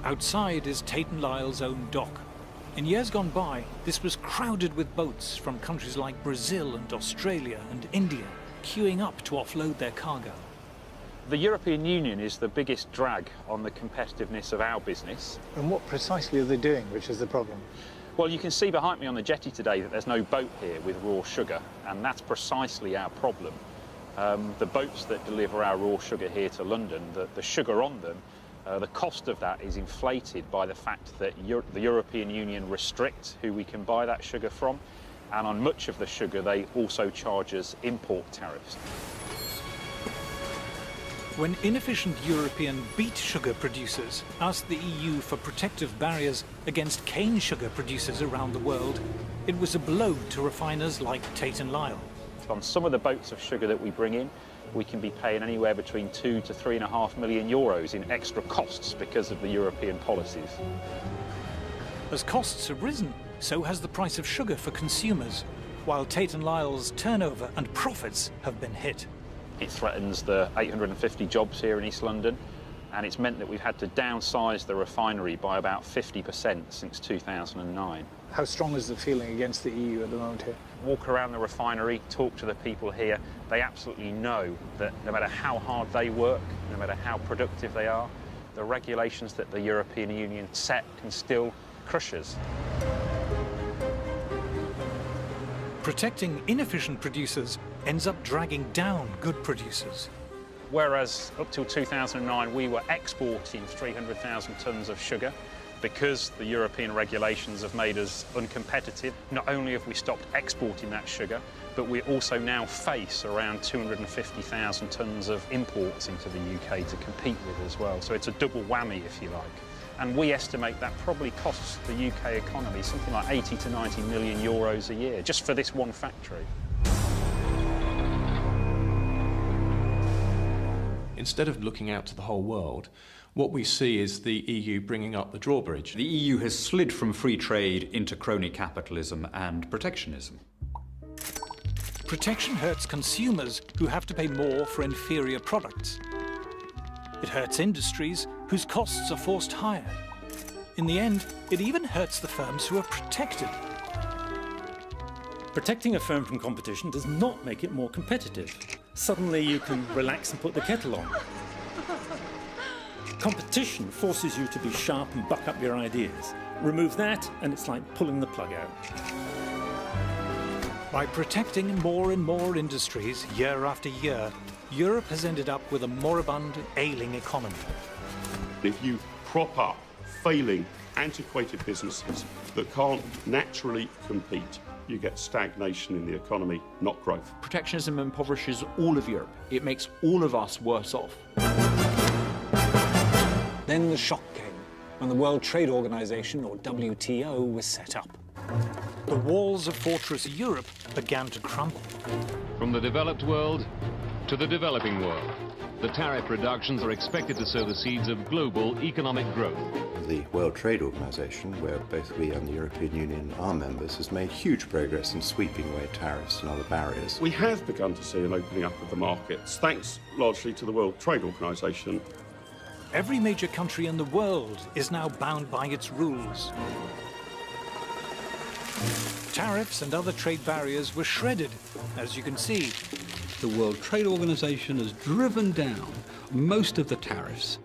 S1: Outside is Tate & Lyle's own dock. In years gone by, this was crowded with boats from countries like Brazil and Australia and India, queuing up to offload their cargo.
S16: The European Union is the biggest drag on the competitiveness of our business.
S19: And what precisely are they doing, which is the problem?
S16: Well, you can see behind me on the jetty today that there's no boat here with raw sugar, and that's precisely our problem. The boats that deliver our raw sugar here to London, the sugar on them, the cost of that is inflated by the fact that the European Union restricts who we can buy that sugar from, and on much of the sugar they also charge us import tariffs.
S1: When inefficient European beet sugar producers asked the EU for protective barriers against cane sugar producers around the world, it was a blow to refiners like Tate & Lyle.
S16: On some of the boats of sugar that we bring in, we can be paying anywhere between 2 to 3.5 million euros in extra costs because of the European policies.
S1: As costs have risen, so has the price of sugar for consumers, while Tate & Lyle's turnover and profits have been hit.
S16: It threatens the 850 jobs here in East London, and it's meant that we've had to downsize the refinery by about 50% since 2009.
S19: How strong is the feeling against the EU at the moment here?
S16: Walk around the refinery, talk to the people here. They absolutely know that no matter how hard they work, no matter how productive they are, the regulations that the European Union set can still crush us.
S1: Protecting inefficient producers ends up dragging down good producers.
S16: Whereas up till 2009 we were exporting 300,000 tonnes of sugar, because the European regulations have made us uncompetitive. Not only have we stopped exporting that sugar, but we also now face around 250,000 tonnes of imports into the UK to compete with as well. So it's a double whammy, if you like. And we estimate that probably costs the UK economy something like 80 to 90 million euros a year, just for this one factory.
S2: Instead of looking out to the whole world, what we see is the EU bringing up the drawbridge.
S7: The EU has slid from free trade into crony capitalism and protectionism.
S1: Protection hurts consumers who have to pay more for inferior products. It hurts industries whose costs are forced higher. In the end, it even hurts the firms who are protected.
S24: Protecting a firm from competition does not make it more competitive. Suddenly you can relax and put the kettle on. Competition forces you to be sharp and buck up your ideas. Remove that and it's like pulling the plug out.
S1: By protecting more and more industries year after year, Europe has ended up with a moribund, ailing economy.
S17: If you prop up failing, antiquated businesses that can't naturally compete, you get stagnation in the economy, not growth.
S3: Protectionism impoverishes all of Europe. It makes all of us worse off.
S10: Then the shock came when the World Trade Organization, or WTO, was set up.
S1: The walls of Fortress Europe began to crumble.
S13: From the developed world to the developing world, the tariff reductions are expected to sow the seeds of global economic growth.
S23: The World Trade Organization, where both we and the European Union are members, has made huge progress in sweeping away tariffs and other barriers.
S17: We have begun to see an opening up of the markets, thanks largely to the World Trade Organization.
S1: Every major country in the world is now bound by its rules. Tariffs and other trade barriers were shredded, as you can see.
S15: The World Trade Organization has driven down most of the tariffs.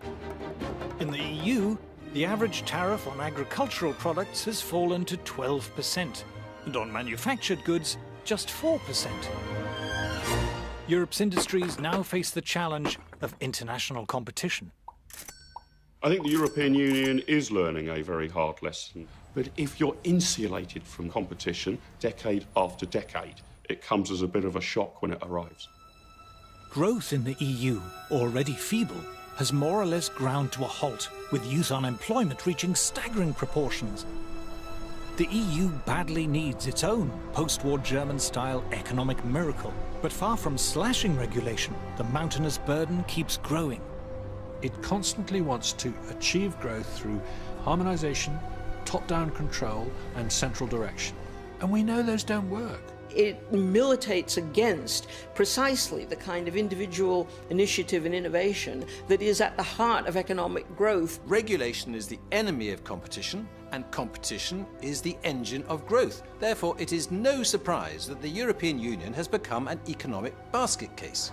S1: In the EU, the average tariff on agricultural products has fallen to 12%, and on manufactured goods, just 4%. Europe's industries now face the challenge of international competition.
S17: I think the European Union is learning a very hard lesson. But if you're insulated from competition decade after decade, it comes as a bit of a shock when it arrives.
S1: Growth in the EU, already feeble, has more or less ground to a halt, with youth unemployment reaching staggering proportions. The EU badly needs its own post-war German-style economic miracle. But far from slashing regulation, the mountainous burden keeps growing.
S14: It constantly wants to achieve growth through harmonization, top-down control and central direction. And we know those don't work.
S5: It militates against precisely the kind of individual initiative and innovation that is at the heart of economic growth.
S12: Regulation is the enemy of competition, and competition is the engine of growth. Therefore, it is no surprise that the European Union has become an economic basket case.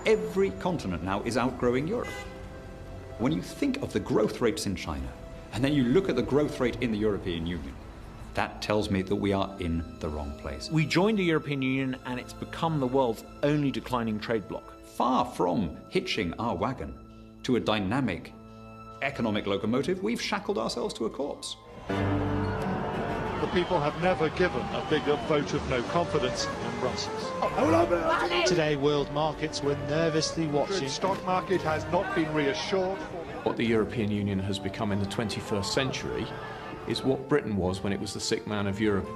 S7: Every continent now is outgrowing Europe. When you think of the growth rates in China, and then you look at the growth rate in the European Union, that tells me that we are in the wrong place.
S3: We joined the European Union and it's become the world's only declining trade bloc.
S7: Far from hitching our wagon to a dynamic economic locomotive, we've shackled ourselves to a corpse.
S26: The people have never given a bigger vote of no confidence in Brussels.
S27: Today, world markets were nervously watching.
S26: The stock market has not been reassured.
S2: What the European Union has become in the 21st century is what Britain was when it was the sick man of Europe.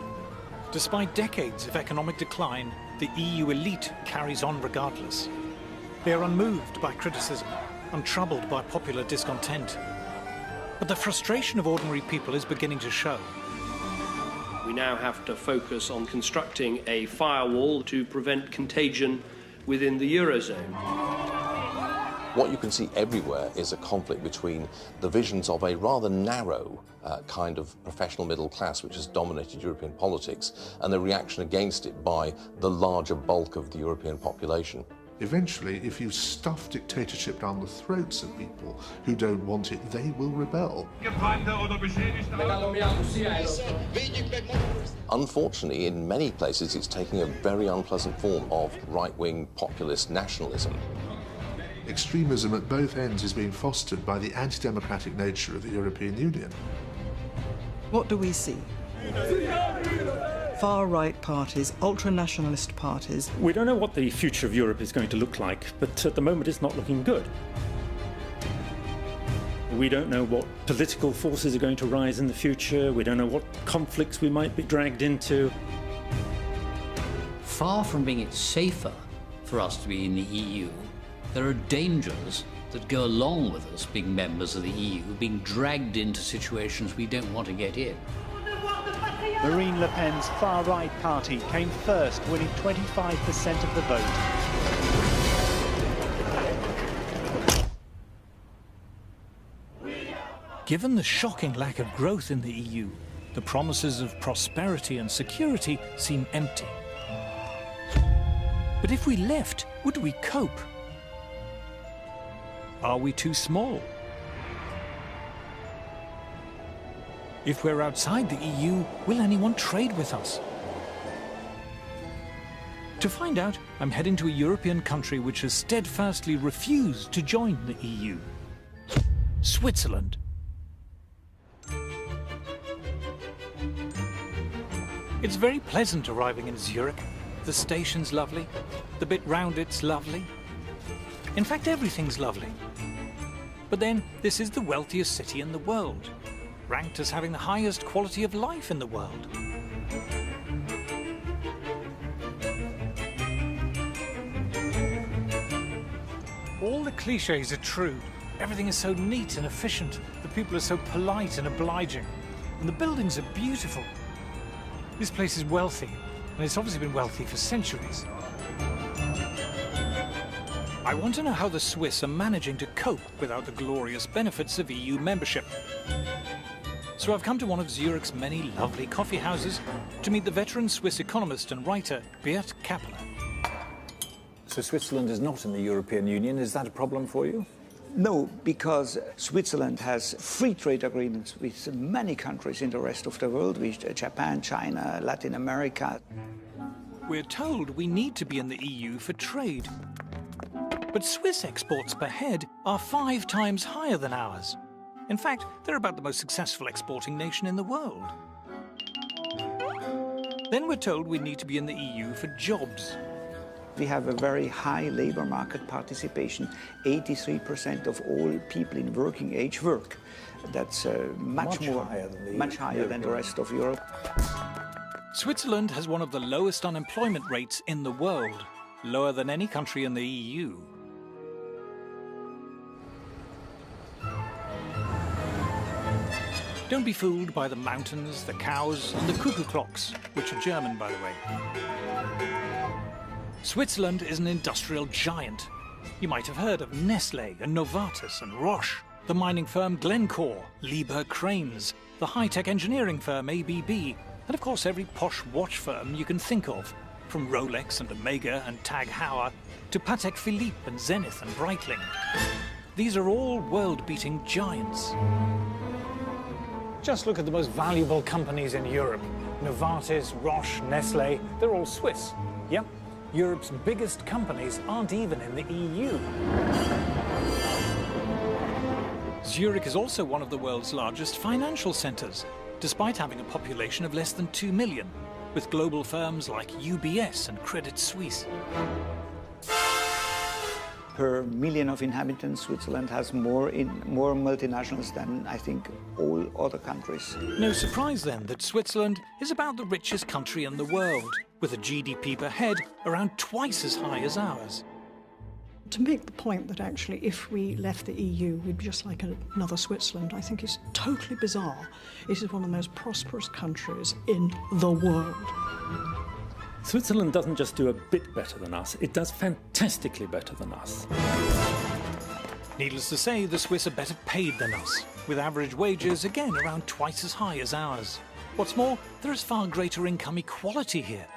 S1: Despite decades of economic decline, the EU elite carries on regardless. They are unmoved by criticism, untroubled by popular discontent. But the frustration of ordinary people is beginning to show.
S28: We now have to focus on constructing a firewall to prevent contagion within the Eurozone.
S9: What you can see everywhere is a conflict between the visions of a rather narrow kind of professional middle class which has dominated European politics and the reaction against it by the larger bulk of the European population.
S4: Eventually, if you stuff dictatorship down the throats of people who don't want it, they will rebel.
S9: Unfortunately, in many places, it's taking a very unpleasant form of right-wing populist nationalism.
S4: Extremism at both ends is being fostered by the anti-democratic nature of the European Union.
S6: What do we see? Far-right parties, ultra-nationalist parties.
S24: We don't know what the future of Europe is going to look like, but at the moment it's not looking good. We don't know what political forces are going to rise in the future. We don't know what conflicts we might be dragged into.
S11: Far from being it safer for us to be in the EU, there are dangers that go along with us being members of the EU, being dragged into situations we don't want to get in.
S27: Marine Le Pen's far-right party came first, winning 25% of the vote.
S1: Given the shocking lack of growth in the EU, the promises of prosperity and security seem empty. But if we left, would we cope? Are we too small? If we're outside the EU, will anyone trade with us? To find out, I'm heading to a European country which has steadfastly refused to join the EU. Switzerland. It's very pleasant arriving in Zurich. The station's lovely. The bit round it's lovely. In fact, everything's lovely. But then, this is the wealthiest city in the world, ranked as having the highest quality of life in the world. All the cliches are true. Everything is so neat and efficient. The people are so polite and obliging. And the buildings are beautiful. This place is wealthy, and it's obviously been wealthy for centuries. I want to know how the Swiss are managing to cope without the glorious benefits of EU membership. So I've come to one of Zurich's many lovely coffee houses to meet the veteran Swiss economist and writer Beat Kappeler.
S10: So Switzerland is not in the European Union. Is that a problem for you?
S18: No, because Switzerland has free trade agreements with many countries in the rest of the world, with Japan, China, Latin America.
S1: We're told we need to be in the EU for trade. But Swiss exports per head are 5 times higher than ours. In fact, they're about the most successful exporting nation in the world. Then we're told we need to be in the EU for jobs.
S18: We have a very high labour market participation. 83% of all people in working age work. That's much higher than the rest of Europe.
S1: Switzerland has one of the lowest unemployment rates in the world, lower than any country in the EU. Don't be fooled by the mountains, the cows, and the cuckoo clocks, which are German, by the way. Switzerland is an industrial giant. You might have heard of Nestlé and Novartis and Roche, the mining firm Glencore, Liebherr Cranes, the high-tech engineering firm ABB, and of course every posh watch firm you can think of, from Rolex and Omega and Tag Heuer to Patek Philippe and Zenith and Breitling. These are all world-beating giants.
S10: Just look at the most valuable companies in Europe. Novartis, Roche, Nestlé, they're all Swiss. Yep, Europe's biggest companies aren't even in the EU.
S1: Zurich is also one of the world's largest financial centres, despite having a population of less than 2 million, with global firms like UBS and Credit Suisse.
S18: Per million of inhabitants, Switzerland has more multinationals than, I think, all other countries.
S1: No surprise then that Switzerland is about the richest country in the world, with a GDP per head around twice as high as ours.
S20: To make the point that actually if we left the EU we'd be just like another Switzerland, I think is totally bizarre. It is one of the most prosperous countries in the world.
S24: Switzerland doesn't just do a bit better than us, it does fantastically better than us.
S1: Needless to say, the Swiss are better paid than us, with average wages again around twice as high as ours. What's more, there is far greater income equality here.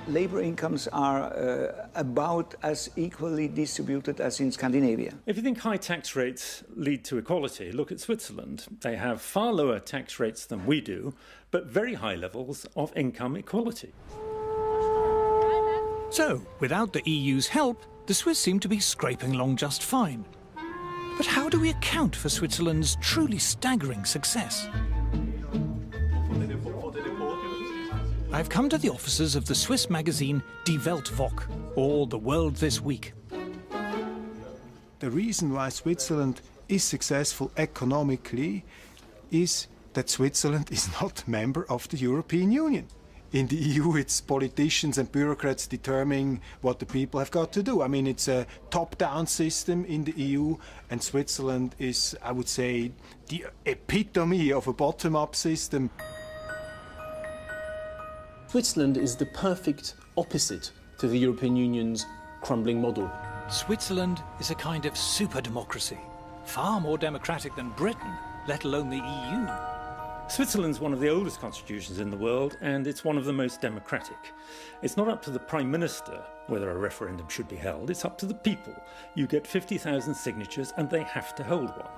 S18: Labour incomes are about as equally distributed as in Scandinavia.
S24: If you think high tax rates lead to equality, look at Switzerland. They have far lower tax rates than we do, but very high levels of income equality.
S1: So, without the EU's help, the Swiss seem to be scraping along just fine. But how do we account for Switzerland's truly staggering success? I've come to the offices of the Swiss magazine Die Weltwoche, or The World This Week.
S8: The reason why Switzerland is successful economically is that Switzerland is not a member of the European Union. In the EU, it's politicians and bureaucrats determining what the people have got to do. I mean, it's a top-down system in the EU, and Switzerland is, I would say, the epitome of a bottom-up system.
S13: Switzerland is the perfect opposite to the European Union's crumbling model.
S1: Switzerland is a kind of super-democracy, far more democratic than Britain, let alone the EU.
S24: Switzerland's one of the oldest constitutions in the world, and it's one of the most democratic. It's not up to the Prime Minister whether a referendum should be held, it's up to the people. You get 50,000 signatures and they have to hold one.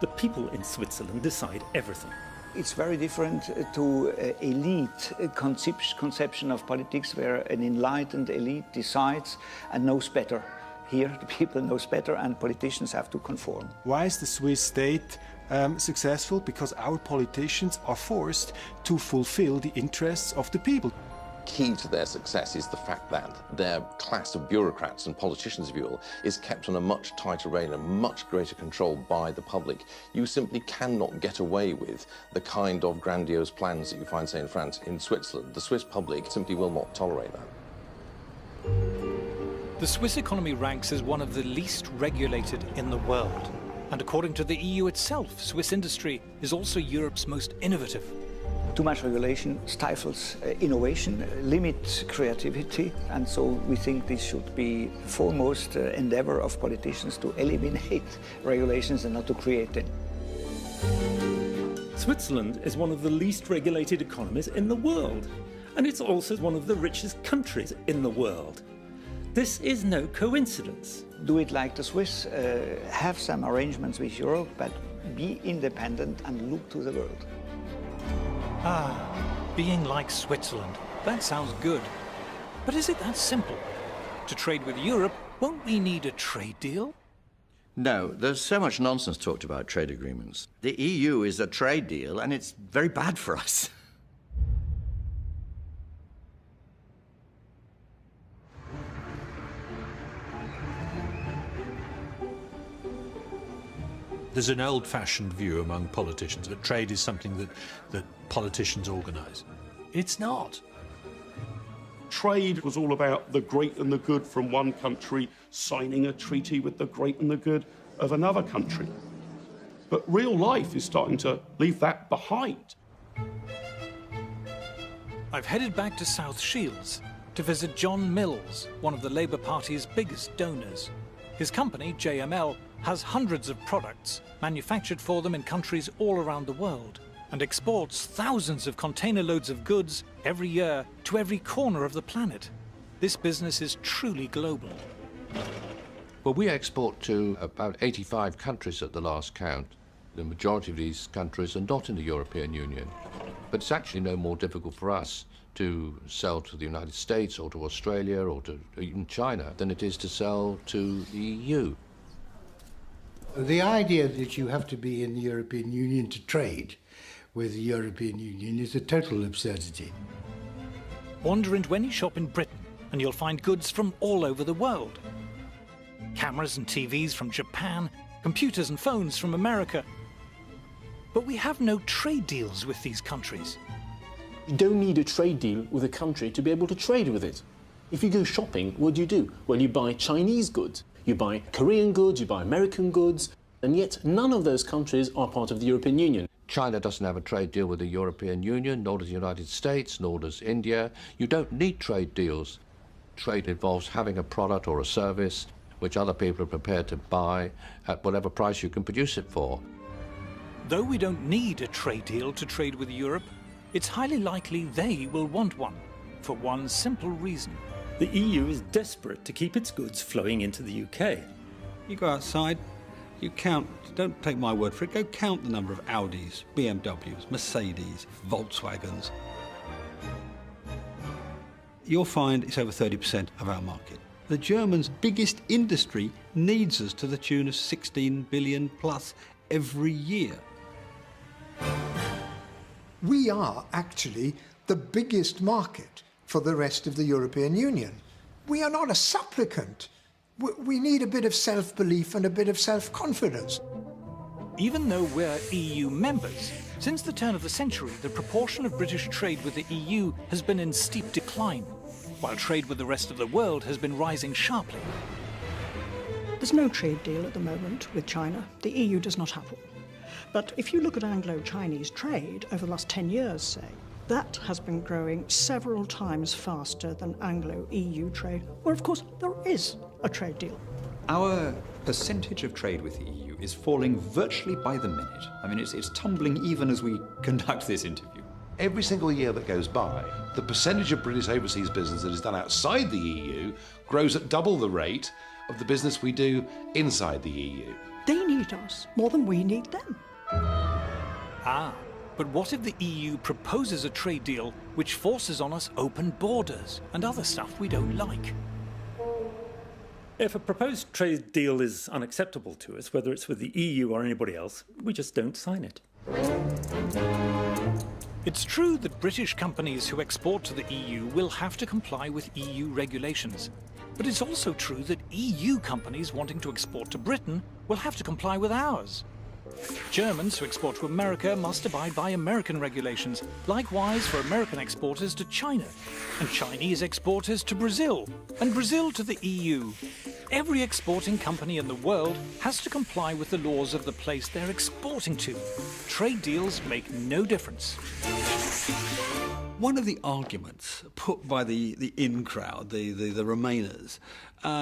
S24: The people in Switzerland decide everything.
S18: It's very different to elite conception of politics, where an enlightened elite decides and knows better. Here, the people knows better, and politicians have to conform.
S8: Why is the Swiss state successful? Because our politicians are forced to fulfill the interests of the people.
S9: Key to their success is the fact that their class of bureaucrats and politicians, if you will, is kept on a much tighter rein and much greater control by the public. You simply cannot get away with the kind of grandiose plans that you find, say, in France, in Switzerland. The Swiss public simply will not tolerate that.
S1: The Swiss economy ranks as one of the least regulated in the world. And according to the EU itself, Swiss industry is also Europe's most innovative.
S18: Too much regulation stifles innovation, limits creativity, and so we think this should be the foremost endeavor of politicians to eliminate regulations and not to create them.
S24: Switzerland is one of the least regulated economies in the world, and it's also one of the richest countries in the world. This is no coincidence.
S18: Do it like the Swiss, have some arrangements with Europe, but be independent and look to the world.
S1: Ah, being like Switzerland. That sounds good. But is it that simple? To trade with Europe, won't we need a trade deal?
S16: No, there's so much nonsense talked about trade agreements. The EU is a trade deal, and it's very bad for us.
S14: There's an old-fashioned view among politicians that trade is something that politicians organise. It's not.
S17: Trade was all about the great and the good from one country signing a treaty with the great and the good of another country. But real life is starting to leave that behind.
S1: I've headed back to South Shields to visit John Mills, one of the Labour Party's biggest donors. His company, JML, has hundreds of products manufactured for them in countries all around the world and exports thousands of container loads of goods every year to every corner of the planet. This business is truly global.
S19: Well, we export to about 85 countries at the last count. The majority of these countries are not in the European Union. But it's actually no more difficult for us to sell to the United States or to Australia or to even China than it is to sell to the EU.
S21: The idea that you have to be in the European Union to trade with the European Union is a total absurdity.
S1: Wander into any shop in Britain and you'll find goods from all over the world. Cameras and TVs from Japan, computers and phones from America. But we have no trade deals with these countries.
S13: You don't need a trade deal with a country to be able to trade with it. If you go shopping, what do? Well, you buy Chinese goods, you buy Korean goods, you buy American goods, and yet none of those countries are part of the European Union.
S19: China doesn't have a trade deal with the European Union, nor does the United States, nor does India. You don't need trade deals. Trade involves having a product or a service which other people are prepared to buy at whatever price you can produce it for.
S1: Though we don't need a trade deal to trade with Europe, it's highly likely they will want one. for one simple reason.
S24: The EU is desperate to keep its goods flowing into the UK.
S3: You go outside, you count, don't take my word for it, go count the number of Audis, BMWs, Mercedes, Volkswagens. You'll find it's over 30% of our market. The Germans' biggest industry needs us to the tune of 16 billion plus every year.
S5: We are actually the biggest market for the rest of the European Union. We are not a supplicant. We need a bit of self-belief and a bit of self-confidence.
S1: Even though we're EU members, since the turn of the century, the proportion of British trade with the EU has been in steep decline, while trade with the rest of the world has been rising sharply.
S20: There's no trade deal at the moment with China. The EU does not have one. But if you look at Anglo-Chinese trade over the last 10 years, say, that has been growing several times faster than Anglo-EU trade, where, of course, there is a trade deal.
S7: Our percentage of trade with the EU is falling virtually by the minute. I mean, it's tumbling even as we conduct this interview.
S12: Every single year that goes by, the percentage of British overseas business that is done outside the EU grows at double the rate of the business we do inside the EU.
S20: They need us more than we need them.
S1: Ah, but what if the EU proposes a trade deal which forces on us open borders and other stuff we don't like?
S24: If a proposed trade deal is unacceptable to us, whether it's with the EU or anybody else, we just don't sign it.
S1: It's true that British companies who export to the EU will have to comply with EU regulations. But it's also true that EU companies wanting to export to Britain will have to comply with ours. Germans who export to America must abide by American regulations, likewise for American exporters to China, and Chinese exporters to Brazil, and Brazil to the EU. Every exporting company in the world has to comply with the laws of the place they're exporting to. Trade deals make no difference.
S3: One of the arguments put by the in crowd, the Remainers,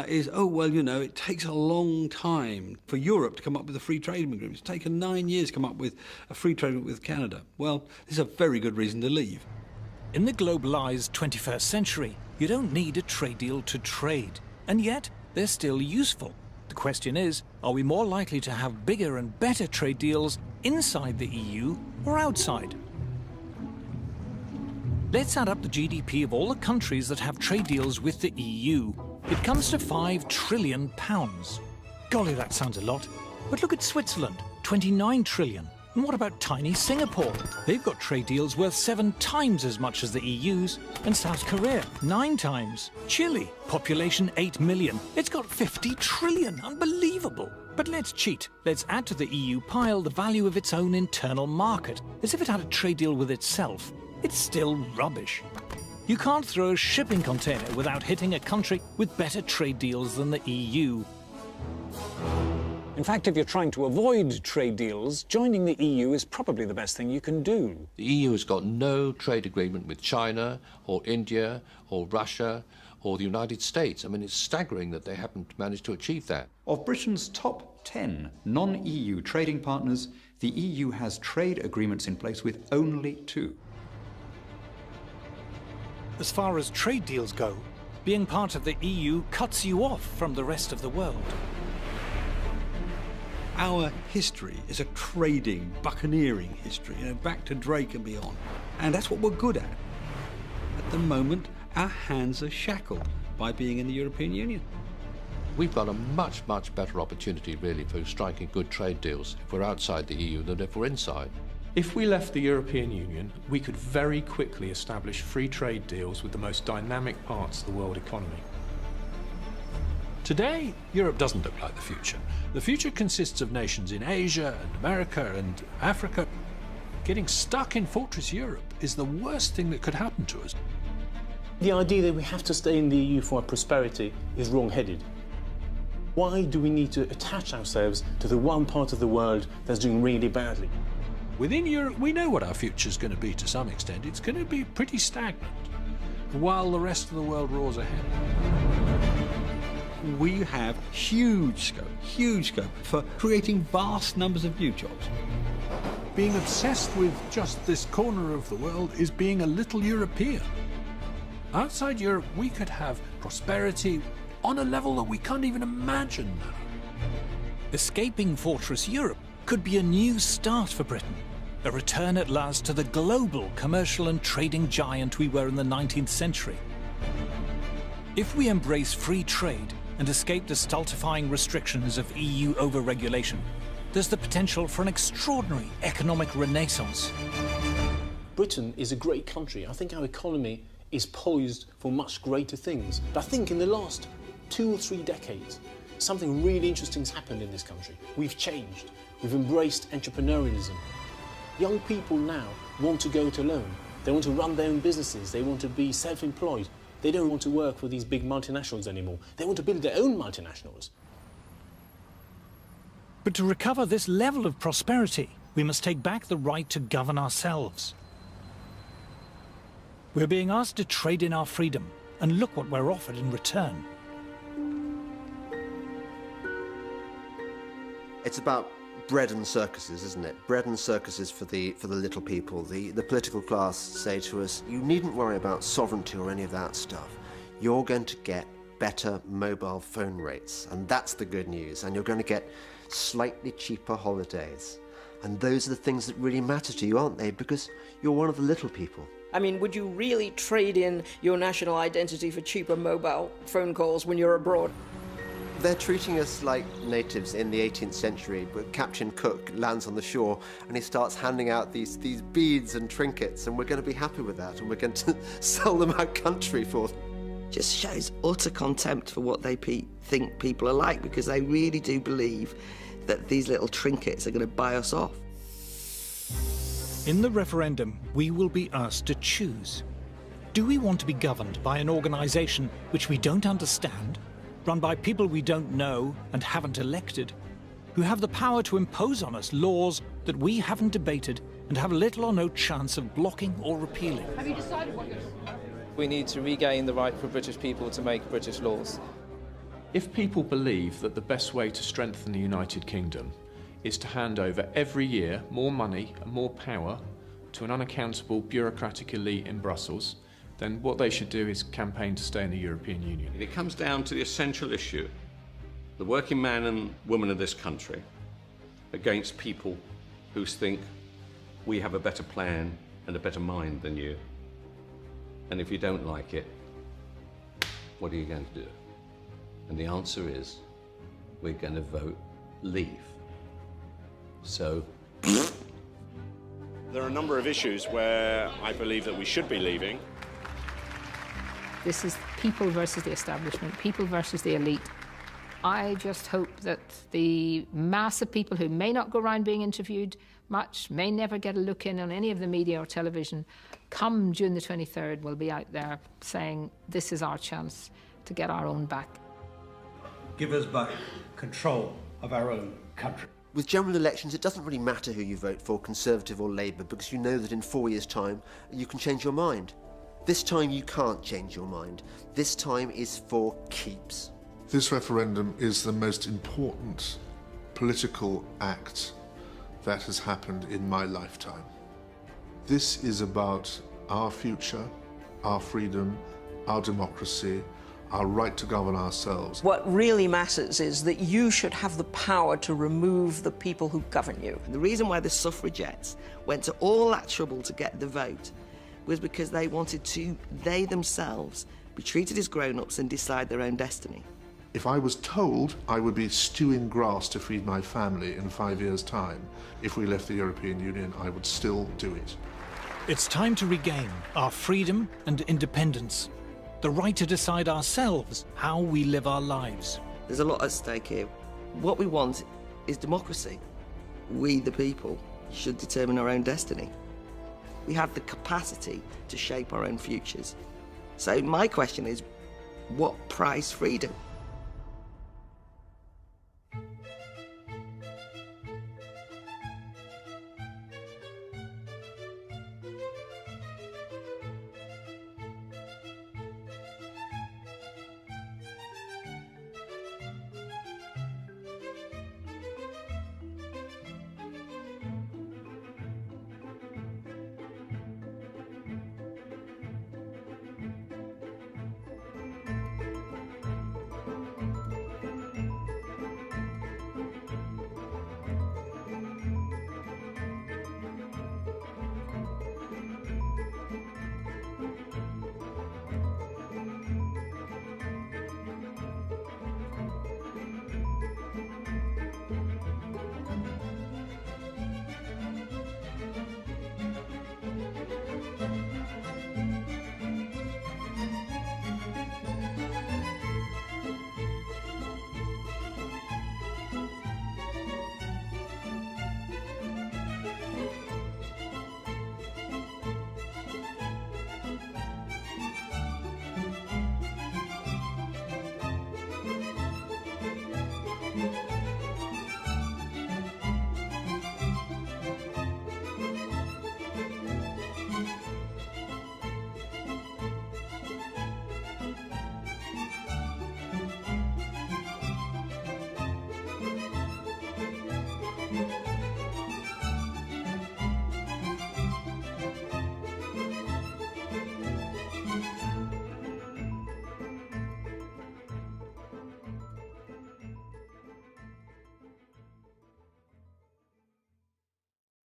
S3: is, oh, well, you know, it takes a long time for Europe to come up with a free trade agreement. It's taken 9 years to come up with a free trade agreement with Canada. Well, this is a very good reason to leave.
S1: In the globalized 21st century, you don't need a trade deal to trade, and yet they're still useful. The question is, are we more likely to have bigger and better trade deals inside the EU or outside? Let's add up the GDP of all the countries that have trade deals with the EU. It comes to £5 trillion. Golly, that sounds a lot. But look at Switzerland, 29 trillion. And what about tiny Singapore? They've got trade deals worth 7 times as much as the EU's. And South Korea, 9 times. Chile, population 8 million. It's got 50 trillion. Unbelievable. But let's cheat. Let's add to the EU pile the value of its own internal market, as if it had a trade deal with itself. It's still rubbish. You can't throw a shipping container without hitting a country with better trade deals than the EU.
S10: In fact, if you're trying to avoid trade deals, joining the EU is probably the best thing you can do.
S19: The EU has got no trade agreement with China or India or Russia or the United States. I mean, it's staggering that they haven't managed to achieve that.
S7: Of Britain's top 10 non-EU trading partners, the EU has trade agreements in place with only 2.
S1: As far as trade deals go, being part of the EU cuts you off from the rest of the world.
S3: Our history is a trading, buccaneering history, you know, back to Drake and beyond. And that's what we're good at. At the moment, our hands are shackled by being in the European Union.
S19: We've got a much, much better opportunity, really, for striking good trade deals if we're outside the EU than if we're inside.
S2: If we left the European Union, we could very quickly establish free trade deals with the most dynamic parts of the world economy.
S14: Today, Europe doesn't look like the future. The future consists of nations in Asia and America and Africa. Getting stuck in Fortress Europe is the worst thing that could happen to us.
S13: The idea that we have to stay in the EU for our prosperity is wrong-headed. Why do we need to attach ourselves to the one part of the world that's doing really badly?
S14: Within Europe, we know what our future's going to be to some extent. It's going to be pretty stagnant, while the rest of the world roars ahead.
S3: We have huge scope for creating vast numbers of new jobs.
S14: Being obsessed with just this corner of the world is being a little European. Outside Europe, we could have prosperity on a level that we can't even imagine now.
S1: Escaping Fortress Europe could be a new start for Britain. A return at last to the global commercial and trading giant we were in the 19th century. If we embrace free trade and escape the stultifying restrictions of EU overregulation, there's the potential for an extraordinary economic renaissance.
S13: Britain is a great country. I think our economy is poised for much greater things. But I think in the last 2 or 3 decades, something really interesting has happened in this country. We've changed. We've embraced entrepreneurialism. Young people now want to go it alone. They want to run their own businesses. They want to be self-employed. They don't want to work for these big multinationals anymore. They want to build their own multinationals.
S1: But to recover this level of prosperity, we must take back the right to govern ourselves. We're being asked to trade in our freedom, and look what we're offered in return.
S4: It's about bread and circuses, isn't it? Bread and circuses for the little people. The political class say to us, you needn't worry about sovereignty or any of that stuff. You're going to get better mobile phone rates, and that's the good news. And you're going to get slightly cheaper holidays. And those are the things that really matter to you, aren't they? Because you're one of the little people.
S6: I mean, would you really trade in your national identity for cheaper mobile phone calls when you're abroad?
S4: They're treating us like natives in the 18th century, but Captain Cook lands on the shore and he starts handing out these beads and trinkets, and we're going to be happy with that, and we're going to sell them out country for them.
S15: Just shows utter contempt for what they think people are like, because they really do believe that these little trinkets are going to buy us off.
S1: In the referendum, we will be asked to choose. Do we want to be governed by an organisation which we don't understand, run by people we don't know and haven't elected, who have the power to impose on us laws that we haven't debated and have little or no chance of blocking or repealing?
S22: Have you decided what you're... We need to regain the right for British people to make British laws.
S2: If people believe that the best way to strengthen the United Kingdom is to hand over every year more money and more power to an unaccountable bureaucratic elite in Brussels, then what they should do is campaign to stay in the European Union.
S23: It comes down to the essential issue, the working man and woman of this country against people who think we have a better plan and a better mind than you. And if you don't like it, what are you going to do? And the answer is, we're going to vote leave. So...
S25: There are a number of issues where I believe that we should be leaving.
S26: This is people versus the establishment, people versus the elite. I just hope that the mass of people who may not go around being interviewed much, may never get a look in on any of the media or television, come June the 23rd, will be out there saying, this is our chance to get our own back.
S28: Give us back control of our own country.
S4: With general elections, it doesn't really matter who you vote for, Conservative or Labour, because you know that in 4 years' time, you can change your mind. This time you can't change your mind. This time is for keeps.
S29: This referendum is the most important political act that has happened in my lifetime. This is about our future, our freedom, our democracy, our right to govern ourselves.
S6: What really matters is that you should have the power to remove the people who govern you.
S15: And the reason why the suffragettes went to all that trouble to get the vote was because they wanted to, they themselves, be treated as grown-ups and decide their own destiny.
S29: If I was told I would be stewing grass to feed my family in 5 years' time, if we left the European Union, I would still do it.
S1: It's time to regain our freedom and independence, the right to decide ourselves how we live our lives.
S15: There's a lot at stake here. What we want is democracy. We, the people, should determine our own destiny. We have the capacity to shape our own futures. So my question is, what price freedom?